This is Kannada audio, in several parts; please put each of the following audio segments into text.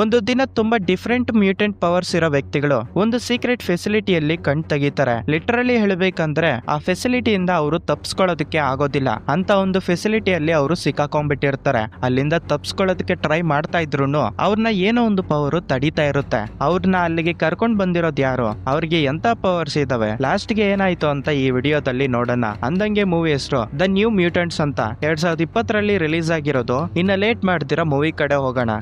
ಒಂದು ದಿನ ತುಂಬಾ ಡಿಫ್ರೆಂಟ್ ಮ್ಯೂಟೆಂಟ್ ಪವರ್ಸ್ ಇರೋ ವ್ಯಕ್ತಿಗಳು ಒಂದು ಸೀಕ್ರೆಟ್ ಫೆಸಿಲಿಟಿಯಲ್ಲಿ ಕಣ್ ತೆಗಿತಾರೆ. ಲಿಟರಲಿ ಹೇಳಬೇಕಂದ್ರೆ ಆ ಫೆಸಿಲಿಟಿಯಿಂದ ಅವರು ತಪ್ಪಿಸ್ಕೊಳ್ಳೋದಕ್ಕೆ ಆಗೋದಿಲ್ಲ ಅಂತ ಒಂದು ಫೆಸಿಲಿಟಿಯಲ್ಲಿ ಅವರು ಸಿಕ್ಕಾಕೊಂಡ್ಬಿಟ್ಟಿರ್ತಾರೆ. ಅಲ್ಲಿಂದ ತಪ್ಪಿಸ್ಕೊಳ್ಳೋದಕ್ಕೆ ಟ್ರೈ ಮಾಡ್ತಾ ಇದ್ರು ಅವ್ರನ್ನ ಏನೋ ಒಂದು ಪವರ್ ತಡೀತಾ ಇರುತ್ತೆ. ಅವ್ರನ್ನ ಅಲ್ಲಿಗೆ ಕರ್ಕೊಂಡ್ ಬಂದಿರೋದು ಯಾರು, ಅವ್ರಿಗೆ ಎಂತ ಪವರ್ಸ್ ಇದಾವೆ, ಲಾಸ್ಟ್ ಗೆ ಏನಾಯ್ತು ಅಂತ ಈ ವಿಡಿಯೋದಲ್ಲಿ ನೋಡೋಣ. ಅಂದಂಗೆ ಮೂವಿ ಹೆಸರು ದ ನ್ಯೂ ಮ್ಯೂಟೆಂಟ್ಸ್ ಅಂತ 2020ರಲ್ಲಿ ರಿಲೀಸ್ ಆಗಿರೋದು. ಇನ್ನ ಲೇಟ್ ಮಾಡ್ದಿರೋ ಮೂವಿ ಕಡೆ ಹೋಗೋಣ.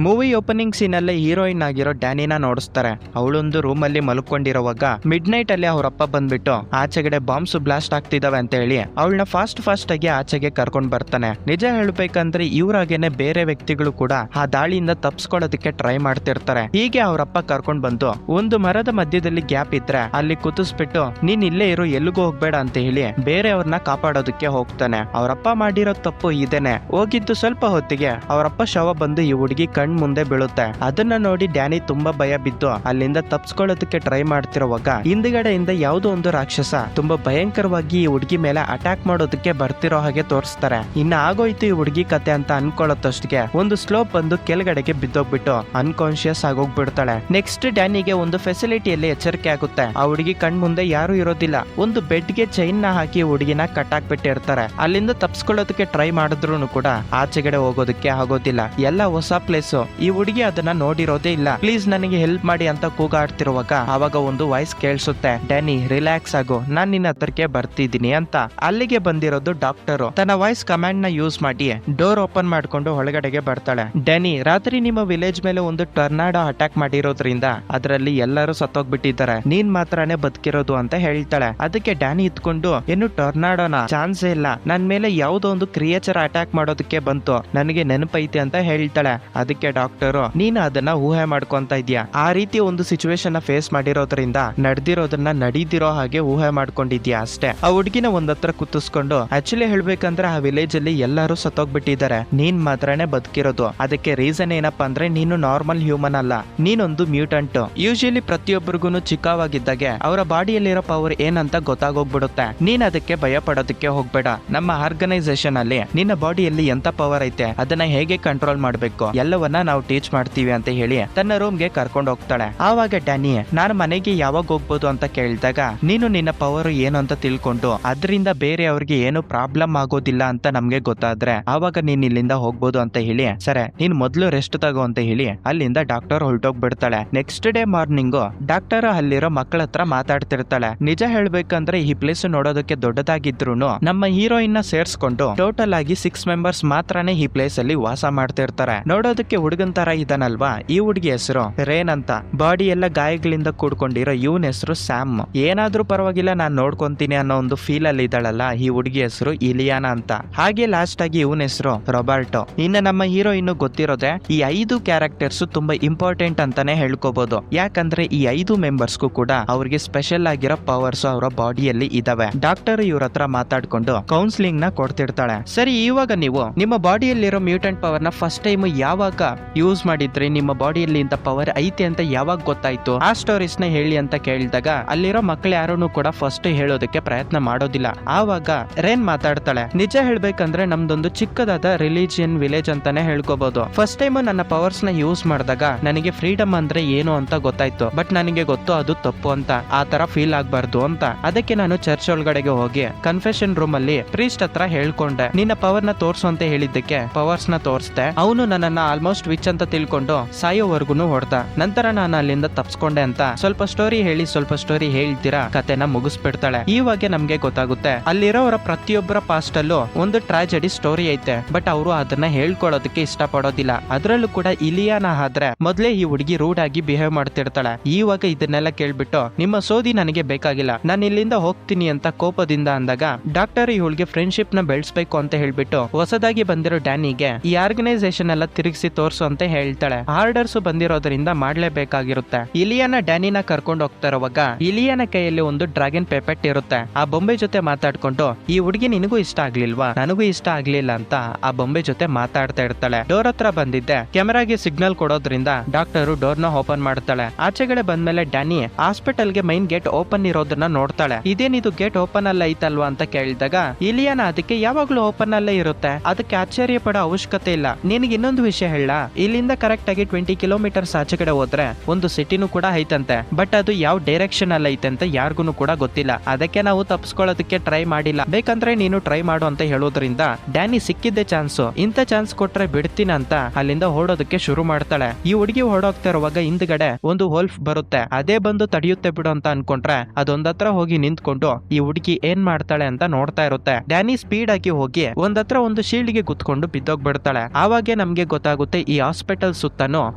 ಮೂವಿ ಓಪನಿಂಗ್ ಸೀನ್ ಅಲ್ಲೇ ಹೀರೋಯಿನ್ ಆಗಿರೋ ಡ್ಯಾನಿನ ನೋಡಿಸ್ತಾರೆ. ಅವಳೊಂದು ರೂಮ್ ಅಲ್ಲಿ ಮಲ್ಕೊಂಡಿರೋವಾಗ ಮಿಡ್ ನೈಟ್ ಅಲ್ಲಿ ಅವ್ರಪ್ಪ ಬಂದ್ಬಿಟ್ಟು ಆಚೆಗಡೆ ಬಾಂಬ್ಸ್ ಬ್ಲಾಸ್ಟ್ ಆಗ್ತಿದಾವೆ ಅಂತ ಹೇಳಿ ಅವಳನ್ನ ಫಾಸ್ಟ್ ಆಗಿ ಆಚೆಗೆ ಕರ್ಕೊಂಡ್ ಬರ್ತಾನೆ. ನಿಜ ಹೇಳ್ಬೇಕಂದ್ರೆ ಇವ್ರಾಗೇನೆ ಬೇರೆ ವ್ಯಕ್ತಿಗಳು ಕೂಡ ಆ ದಾಳಿಯಿಂದ ತಪ್ಸ್ಕೊಳ್ಳೋದಕ್ಕೆ ಟ್ರೈ ಮಾಡ್ತಿರ್ತಾರೆ. ಹೀಗೆ ಅವ್ರಪ್ಪ ಕರ್ಕೊಂಡ್ ಬಂದು ಒಂದು ಮರದ ಮಧ್ಯದಲ್ಲಿ ಗ್ಯಾಪ್ ಇದ್ರೆ ಅಲ್ಲಿ ಕುತ್ತಿಸ್ಬಿಟ್ಟು ನೀನ್ ಇಲ್ಲೇ ಇರು, ಎಲ್ಲಿಗೂ ಹೋಗ್ಬೇಡ ಅಂತ ಹೇಳಿ ಬೇರೆಯವ್ರನ್ನ ಕಾಪಾಡೋದಕ್ಕೆ ಹೋಗ್ತಾನೆ. ಅವರಪ್ಪ ಮಾಡಿರೋ ತಪ್ಪು ಇದೇನೆ. ಹೋಗಿದ್ದು ಸ್ವಲ್ಪ ಹೊತ್ತಿಗೆ ಅವರಪ್ಪ ಶವ ಬಂದು ಈ ಹುಡುಗಿ ಕಣ್ ಮುಂದೆ ಬೀಳುತ್ತೆ. ಅದನ್ನ ನೋಡಿ ಡ್ಯಾನಿ ತುಂಬಾ ಭಯ ಬಿದ್ದು ಅಲ್ಲಿಂದ ತಪ್ಸ್ಕೊಳ್ಳೋದಕ್ಕೆ ಟ್ರೈ ಮಾಡ್ತಿರುವಾಗ ಹಿಂದ್ಗಡೆಯಿಂದ ಯಾವುದೋ ಒಂದು ರಾಕ್ಷಸ ತುಂಬಾ ಭಯಂಕರವಾಗಿ ಈ ಹುಡುಗಿ ಮೇಲೆ ಅಟ್ಯಾಕ್ ಮಾಡೋದಕ್ಕೆ ಬರ್ತಿರೋ ಹಾಗೆ ತೋರಿಸ್ತಾರೆ. ಇನ್ನ ಆಗೋಯ್ತು ಈ ಹುಡುಗಿ ಕತೆ ಅಂತ ಅನ್ಕೊಳ್ಳೋದಷ್ಟಿಗೆ ಒಂದು ಸ್ಲೋಪ್ ಬಂದು ಕೆಳಗಡೆಗೆ ಬಿದ್ದೋಗ್ಬಿಟ್ಟು ಅನ್ಕಾನ್ಶಿಯಸ್ ಆಗೋಗ್ಬಿಡ್ತಾಳೆ. ನೆಕ್ಸ್ಟ್ ಡ್ಯಾನಿಗೆ ಒಂದು ಫೆಸಿಲಿಟಿಯಲ್ಲಿ ಎಚ್ಚರಿಕೆ ಆಗುತ್ತೆ. ಆ ಹುಡುಗಿ ಕಣ್ ಮುಂದೆ ಯಾರು ಇರೋದಿಲ್ಲ. ಒಂದು ಬೆಡ್ಗೆ ಚೈನ್ ನ ಹಾಕಿ ಹುಡುಗಿನ ಕಟ್ಟಾಕ್ಬಿಟ್ಟಿರ್ತಾರೆ. ಅಲ್ಲಿಂದ ತಪ್ಸ್ಕೊಳ್ಳೋದಕ್ಕೆ ಟ್ರೈ ಮಾಡಿದ್ರು ಕೂಡ ಆಚೆಗಡೆ ಹೋಗೋದಕ್ಕೆ ಆಗೋದಿಲ್ಲ. ಎಲ್ಲ ಹೊಸ ಪ್ಲೇಸ್. ಈ ಹುಡುಗಿ ಅದನ್ನ ನೋಡಿರೋದೇ ಇಲ್ಲ. ಪ್ಲೀಸ್ ನನಗೆ ಹೆಲ್ಪ್ ಮಾಡಿ ಅಂತ ಕೂಗಾಡ್ತಿರುವಾಗ ಅವಾಗ ಒಂದು ವಾಯ್ಸ್ ಕೇಳಿಸುತ್ತೆ, ಡ್ಯಾನಿ ರಿಲ್ಯಾಕ್ಸ್ ಆಗು, ನಾನ್ ನಿನ್ನ ಹತ್ರಕ್ಕೆ ಬರ್ತಿದ್ದೀನಿ ಅಂತ. ಅಲ್ಲಿಗೆ ಬಂದಿರೋದು ಡಾಕ್ಟರ್ ತನ್ನ ವಾಯ್ಸ್ ಕಮಾಂಡ್ ನ ಯೂಸ್ ಮಾಡಿ ಡೋರ್ ಓಪನ್ ಮಾಡ್ಕೊಂಡು ಒಳಗಡೆಗೆ ಬರ್ತಾಳೆ. ಡ್ಯಾನಿ, ರಾತ್ರಿ ನಿಮ್ಮ ವಿಲೇಜ್ ಮೇಲೆ ಒಂದು ಟರ್ನಾಡೋ ಅಟ್ಯಾಕ್ ಮಾಡಿರೋದ್ರಿಂದ ಅದರಲ್ಲಿ ಎಲ್ಲರೂ ಸತ್ತೋಗ್ಬಿಟ್ಟಿದ್ದಾರೆ, ನೀನ್ ಮಾತ್ರನೇ ಬದುಕಿರೋದು ಅಂತ ಹೇಳ್ತಾಳೆ. ಅದಕ್ಕೆ ಡ್ಯಾನಿ ಇತ್ಕೊಂಡು ಏನು ಟರ್ನಾಡೋನ, ಚಾನ್ಸೇ ಇಲ್ಲ, ನನ್ ಮೇಲೆ ಯಾವುದೋ ಒಂದು ಕ್ರಿಯೇಚರ್ ಅಟ್ಯಾಕ್ ಮಾಡೋದಕ್ಕೆ ಬಂತು, ನನಗೆ ನೆನಪೈತೆ ಅಂತ ಹೇಳ್ತಾಳೆ. ಅದಕ್ಕೆ ಡಾಕ್ಟರು, ನೀನು ಅದನ್ನ ಊಹೆ ಮಾಡ್ಕೊಂತ ಇದ್ಯಾ, ಆ ರೀತಿ ಒಂದು ಸಿಚುವೇಶನ್ ಫೇಸ್ ಮಾಡಿರೋದ್ರಿಂದ ನಡೆದಿರೋದನ್ನ ನಡೀದಿರೋ ಹಾಗೆ ಊಹೆ ಮಾಡ್ಕೊಂಡಿದ್ಯಾ ಅಷ್ಟೇ. ಆ ಹುಡುಗಿನ ಒಂದತ್ರ ಕುತ್ತಿಸ್ಕೊಂಡು ಆಕ್ಚುಲಿ ಹೇಳ್ಬೇಕಂದ್ರೆ ಆ ವಿಲೇಜ್ ಅಲ್ಲಿ ಎಲ್ಲರೂ ಸತ್ತೋಗ್ಬಿಟ್ಟಿದ್ದಾರೆ, ನೀನ್ ಮಾತ್ರನೇ ಬದುಕಿರೋದು. ಅದಕ್ಕೆ ರೀಸನ್ ಏನಪ್ಪಾ ಅಂದ್ರೆ ನೀನು ನಾರ್ಮಲ್ ಹ್ಯೂಮನ್ ಅಲ್ಲ, ನೀನೊಂದು ಮ್ಯೂಟೆಂಟ್. ಯೂಶಲಿ ಪ್ರತಿಯೊಬ್ಬರಿಗೂ ಚಿಕ್ಕವಾಗಿದ್ದಾಗೆ ಅವರ ಬಾಡಿಯಲ್ಲಿರೋ ಪವರ್ ಏನಂತ ಗೊತ್ತಾಗೋಗ್ಬಿಡುತ್ತೆ. ನೀನ್ ಅದಕ್ಕೆ ಭಯ ಪಡೋದಕ್ಕೆ ಹೋಗ್ಬೇಡ. ನಮ್ಮ ಆರ್ಗನೈಸೇಷನ್ ಅಲ್ಲಿ ನಿನ್ನ ಬಾಡಿಯಲ್ಲಿ ಎಂತ ಪವರ್ ಐತೆ ಅದನ್ನ ಹೇಗೆ ಕಂಟ್ರೋಲ್ ಮಾಡ್ಬೇಕು ಎಲ್ಲವನ್ನ ನಾವು ಟೀಚ್ ಮಾಡ್ತೀವಿ ಅಂತ ಹೇಳಿ ತನ್ನ ರೂಮ್ಗೆ ಕರ್ಕೊಂಡು ಹೋಗ್ತಾಳೆ. ಆವಾಗ ಡ್ಯಾನಿ, ನಾನು ಮನೆಗೆ ಯಾವಾಗ ಹೋಗ್ಬೋದು ಅಂತ ಕೇಳಿದಾಗ ನೀನು ನಿನ್ನ ಪವರ್ ಏನು ಅಂತ ತಿಳ್ಕೊಂಡು ಅದರಿಂದ ಬೇರೆ ಅವ್ರಿಗೆ ಏನು ಪ್ರಾಬ್ಲಮ್ ಆಗೋದಿಲ್ಲ ಅಂತ ನಮ್ಗೆ ಗೊತ್ತಾದ್ರೆ ಆವಾಗ ನೀನ್ ಇಲ್ಲಿಂದ ಹೋಗ್ಬೋದು ಅಂತ ಹೇಳಿ, ಸರಿ ನೀನ್ ಮೊದ್ಲು ರೆಸ್ಟ್ ತಗೋ ಅಂತ ಹೇಳಿ ಅಲ್ಲಿಂದ ಡಾಕ್ಟರ್ ಹೊರಟೋಗ್ಬಿಡ್ತಾಳೆ. ನೆಕ್ಸ್ಟ್ ಡೇ ಮಾರ್ನಿಂಗು ಡಾಕ್ಟರ್ ಅಲ್ಲಿರೋ ಮಕ್ಕಳ ಹತ್ರ ಮಾತಾಡ್ತಿರ್ತಾಳೆ. ನಿಜ ಹೇಳ್ಬೇಕಂದ್ರೆ ಈ ಪ್ಲೇಸ್ ನೋಡೋದಕ್ಕೆ ದೊಡ್ಡದಾಗಿದ್ರು ನಮ್ಮ ಹೀರೋಯಿನ್ ನ ಸೇರ್ಸ್ಕೊಂಡು ಟೋಟಲ್ ಆಗಿ 6 ಮೆಂಬರ್ಸ್ ಮಾತ್ರನೇ ಈ ಪ್ಲೇಸ್ ಅಲ್ಲಿ ವಾಸ ಮಾಡ್ತಿರ್ತಾರೆ. ನೋಡೋದಕ್ಕೆ ಹುಡುಗನ್ ತರ ಇದಾನಲ್ವಾ, ಈ ಹುಡುಗಿ ಹೆಸರು ರೇನ್ ಅಂತ. ಬಾಡಿ ಎಲ್ಲ ಗಾಯಗಳಿಂದ ಕೂಡ್ಕೊಂಡಿರೋ ಇವನ್ ಹೆಸರು ಸ್ಯಾಮ್. ಏನಾದ್ರೂ ಪರವಾಗಿಲ್ಲ ನಾನ್ ನೋಡ್ಕೊಂತೀನಿ ಅನ್ನೋ ಒಂದು ಫೀಲ್ ಅಲ್ಲಿ ಇದ್ದಾಳಲ್ಲ ಈ ಹುಡುಗಿ ಹೆಸರು ಇಲಿಯಾನ ಅಂತ. ಹಾಗೆ ಲಾಸ್ಟ್ ಆಗಿ ಇವನ್ ಹೆಸರು ರಾಬರ್ಟೋ. ಇನ್ನು ನಮ್ಮ ಹೀರೋಯಿನ್ ಗೊತ್ತಿರೋದೆ ಈ 5 ಕ್ಯಾರೆಕ್ಟರ್ಸ್ ತುಂಬಾ ಇಂಪಾರ್ಟೆಂಟ್ ಅಂತಾನೆ ಹೇಳ್ಕೋಬಹುದು. ಯಾಕಂದ್ರೆ ಈ 5 ಮೆಂಬರ್ಸ್ಗೂ ಕೂಡ ಅವ್ರಿಗೆ ಸ್ಪೆಷಲ್ ಆಗಿರೋ ಪವರ್ಸ್ ಅವರ ಬಾಡಿಯಲ್ಲಿ ಇದಾವೆ. ಡಾಕ್ಟರ್ ಇವ್ರ ಹತ್ರ ಮಾತಾಡ್ಕೊಂಡು ಕೌನ್ಸಿಲಿಂಗ್ ನ ಕೊಡ್ತಿರ್ತಾಳೆ. ಸರಿ, ಇವಾಗ ನೀವು ನಿಮ್ಮ ಬಾಡಿಯಲ್ಲಿರೋ ಮ್ಯೂಟೆಂಟ್ ಪವರ್ ನ ಫಸ್ಟ್ ಟೈಮ್ ಯಾವಾಗ ಯೂಸ್ ಮಾಡಿದ್ರಿ, ನಿಮ್ಮ ಬಾಡಿಯಲ್ಲಿ ಇಂತ ಪವರ್ ಐತೆ ಅಂತ ಯಾವಾಗ ಗೊತ್ತಾಯ್ತು, ಆ ಸ್ಟೋರೀಸ್ ನ ಹೇಳಿ ಅಂತ ಕೇಳಿದಾಗ ಅಲ್ಲಿರೋ ಮಕ್ಕಳು ಯಾರೂ ಕೂಡ ಫಸ್ಟ್ ಹೇಳೋದಕ್ಕೆ ಪ್ರಯತ್ನ ಮಾಡೋದಿಲ್ಲ. ಆವಾಗ ರೇನ್ ಮಾತಾಡ್ತಾಳೆ, ನಿಜ ಹೇಳ್ಬೇಕಂದ್ರೆ ನಮ್ದೊಂದು ಚಿಕ್ಕದಾದ ರಿಲಿಜಿಯನ್ ವಿಲೇಜ್ ಅಂತಾನೆ ಹೇಳ್ಕೋಬಹುದು. ಫಸ್ಟ್ ಟೈಮ್ ನನ್ನ ಪವರ್ಸ್ ನ ಯೂಸ್ ಮಾಡಿದಾಗ ನನಗೆ ಫ್ರೀಡಮ್ ಅಂದ್ರೆ ಏನು ಅಂತ ಗೊತ್ತಾಯ್ತು. ಬಟ್ ನನಗೆ ಗೊತ್ತು ಅದು ತಪ್ಪು ಅಂತ, ಆ ತರ ಫೀಲ್ ಆಗ್ಬಾರ್ದು ಅಂತ. ಅದಕ್ಕೆ ನಾನು ಚರ್ಚ್ ಒಳಗಡೆಗೆ ಹೋಗಿ ಕನ್ಫೆಷನ್ ರೂಮ್ ಅಲ್ಲಿ ಪ್ರೀಸ್ಟ್ ಹತ್ರ ಹೇಳ್ಕೊಂಡೆ. ನಿನ್ನ ಪವರ್ ನ ತೋರ್ಸು ಅಂತ ಹೇಳಿದ್ದಕ್ಕೆ ಪವರ್ಸ್ ನ ತೋರಿಸ್ದೆ. ಅವನು ನನ್ನನ್ನ ಆಲ್ಮೋಸ್ಟ್ ವಿಚ್ ಅಂತ ತಿಳ್ಕೊಂಡು ಸಾಯೋವರೆಗೂ ಹೊಡ್ದ. ನಂತರ ನಾನು ಅಲ್ಲಿಂದ ತಪ್ಸ್ಕೊಂಡೆ ಅಂತ ಸ್ವಲ್ಪ ಸ್ಟೋರಿ ಹೇಳ್ತೀರಾ ಕತೆನ ಮುಗಿಸ್ಬಿಡ್ತಾಳೆ. ಇವಾಗ ನಮ್ಗೆ ಗೊತ್ತಾಗುತ್ತೆ ಅಲ್ಲಿರೋರ ಪ್ರತಿಯೊಬ್ಬರ ಪಾಸ್ಟ್ ಅಲ್ಲೂ ಒಂದು ಟ್ರಾಜೆಡಿ ಸ್ಟೋರಿ ಐತೆ. ಬಟ್ ಅವರು ಅದನ್ನ ಹೇಳ್ಕೊಳ್ಳೋದಕ್ಕೆ ಇಷ್ಟ ಪಡೋದಿಲ್ಲ. ಅದ್ರಲ್ಲೂ ಕೂಡ ಇಲಿಯಾನ ಆದ್ರೆ ಮೊದ್ಲೇ ಈ ಹುಡುಗಿ ರೂಡ್ ಆಗಿ ಬಿಹೇವ್ ಮಾಡ್ತಿರ್ತಾಳೆ. ಇವಾಗ ಇದನ್ನೆಲ್ಲ ಕೇಳ್ಬಿಟ್ಟು ನಿಮ್ಮ ಸೋದಿ ನನಗೆ ಬೇಕಾಗಿಲ್ಲ, ನಾನು ಇಲ್ಲಿಂದ ಹೋಗ್ತೀನಿ ಅಂತ ಕೋಪದಿಂದ ಅಂದಾಗ ಡಾಕ್ಟರ್ ಈ ಹುಡುಗಿ ಫ್ರೆಂಡ್ಶಿಪ್ ನ ಬೆಳೆಸ್ಬೇಕು ಅಂತ ಹೇಳ್ಬಿಟ್ಟು ಹೊಸದಾಗಿ ಬಂದಿರೋ ಡ್ಯಾನಿಗೆ ಈ ಆರ್ಗನೈಸೇಷನ್ ಎಲ್ಲ ತಿರುಗಿಸಿ ತೋರ್ಸು ಅಂತ ಹೇಳ್ತಾಳೆ. ಆರ್ಡರ್ಸ್ ಬಂದಿರೋದ್ರಿಂದ ಮಾಡ್ಲೇಬೇಕಾಗಿರುತ್ತೆ. ಇಲಿಯಾನ ಡ್ಯಾನಿನ ಕರ್ಕೊಂಡು ಹೋಗ್ತಾ ಇರುವಾಗ ಇಲಿಯಾನ ಕೈಯಲ್ಲಿ ಒಂದು ಡ್ರ್ಯಾಗನ್ ಪೆಪೆಟ್ ಇರುತ್ತೆ. ಆ ಬೊಂಬೆ ಜೊತೆ ಮಾತಾಡ್ಕೊಂಡು ಈ ಹುಡುಗಿ ನಿನಗೂ ಇಷ್ಟ ಆಗ್ಲಿಲ್ವಾ, ನನಗೂ ಇಷ್ಟ ಆಗ್ಲಿಲ್ಲ ಅಂತ ಆ ಬೊಂಬೆ ಜೊತೆ ಮಾತಾಡ್ತಾ ಇರ್ತಾಳೆ. ಡೋರ್ ಹತ್ರ ಬಂದಿದ್ದೆ ಕ್ಯಾಮೆರಾಗೆ ಸಿಗ್ನಲ್ ಕೊಡೋದ್ರಿಂದ ಡಾಕ್ಟರ್ ಡೋರ್ ನ ಓಪನ್ ಮಾಡ್ತಾಳೆ. ಆಚೆಗಡೆ ಬಂದ್ಮೇಲೆ ಡ್ಯಾನಿ ಹಾಸ್ಪಿಟಲ್ಗೆ ಮೈನ್ ಗೇಟ್ ಓಪನ್ ಇರೋದನ್ನ ನೋಡ್ತಾಳೆ. ಇದೇನಿದು ಗೇಟ್ ಓಪನ್ ಅಲ್ಲ ಐತಲ್ವಾ ಅಂತ ಕೇಳಿದಾಗ ಇಲಿಯಾನ ಅದಕ್ಕೆ ಯಾವಾಗ್ಲೂ ಓಪನ್ ಅಲ್ಲೇ ಇರುತ್ತೆ, ಅದಕ್ಕೆ ಆಶ್ಚರ್ಯ ಪಡೋ ಅವಶ್ಯಕತೆ ಇಲ್ಲ. ನಿನಗೆ ಇನ್ನೊಂದು ವಿಷಯ ಹೇಳ, ಇಲ್ಲಿಂದ ಕರೆಕ್ಟ್ ಆಗಿ 20 ಕಿಲೋಮೀಟರ್ಸ್ ಆಚೆ ಕಡೆ ಹೋದ್ರೆ ಒಂದು ಸಿಟಿನೂ ಕೂಡ ಐತಂತೆ. ಬಟ್ ಅದು ಯಾವ ಡೈರೆಕ್ಷನ್ ಅಲ್ಲಿ ಐತೆ ಅಂತ ಯಾರಿಗೂ ಕೂಡ ಗೊತ್ತಿಲ್ಲ. ಅದಕ್ಕೆ ನಾವು ತಪ್ಪಿಸ್ಕೊಳ್ಳೋದಕ್ಕೆ ಟ್ರೈ ಮಾಡಿಲ್ಲ. ಬೇಕಂದ್ರೆ ನೀನು ಟ್ರೈ ಮಾಡು ಅಂತ ಹೇಳೋದ್ರಿಂದ ಡ್ಯಾನಿ ಸಿಕ್ಕಿದ್ದೆ ಚಾನ್ಸ್, ಇಂಥ ಚಾನ್ಸ್ ಕೊಟ್ರೆ ಬಿಡ್ತೀನಿ ಅಂತ ಅಲ್ಲಿಂದ ಓಡೋದಕ್ಕೆ ಶುರು ಮಾಡ್ತಾಳೆ. ಈ ಹುಡುಗಿ ಓಡೋಗ್ತಾ ಇರುವಾಗ ಹಿಂದ್ಗಡೆ ಒಂದು ವೋಲ್ಫ್ ಬರುತ್ತೆ. ಅದೇ ಬಂದು ತಡೆಯುತ್ತೆ ಬಿಡು ಅಂತ ಅನ್ಕೊಂಡ್ರೆ ಅದೊಂದತ್ರ ಹೋಗಿ ನಿಂತ್ಕೊಂಡು ಈ ಹುಡುಗಿ ಏನ್ ಮಾಡ್ತಾಳೆ ಅಂತ ನೋಡ್ತಾ ಇರುತ್ತೆ. ಡ್ಯಾನಿ ಸ್ಪೀಡ್ ಆಗಿ ಹೋಗಿ ಒಂದತ್ರ ಒಂದು ಶೀಲ್ಡ್ ಗೆ ಕುತ್ಕೊಂಡು ಬಿದ್ದೋಗ್ಬಿಡ್ತಾಳೆ. ಆವಾಗೆ ನಮ್ಗೆ ಗೊತ್ತಾಗುತ್ತೆ ಈ ಹಾಸ್ಪಿಟಲ್ ಸುತ್ತನೂ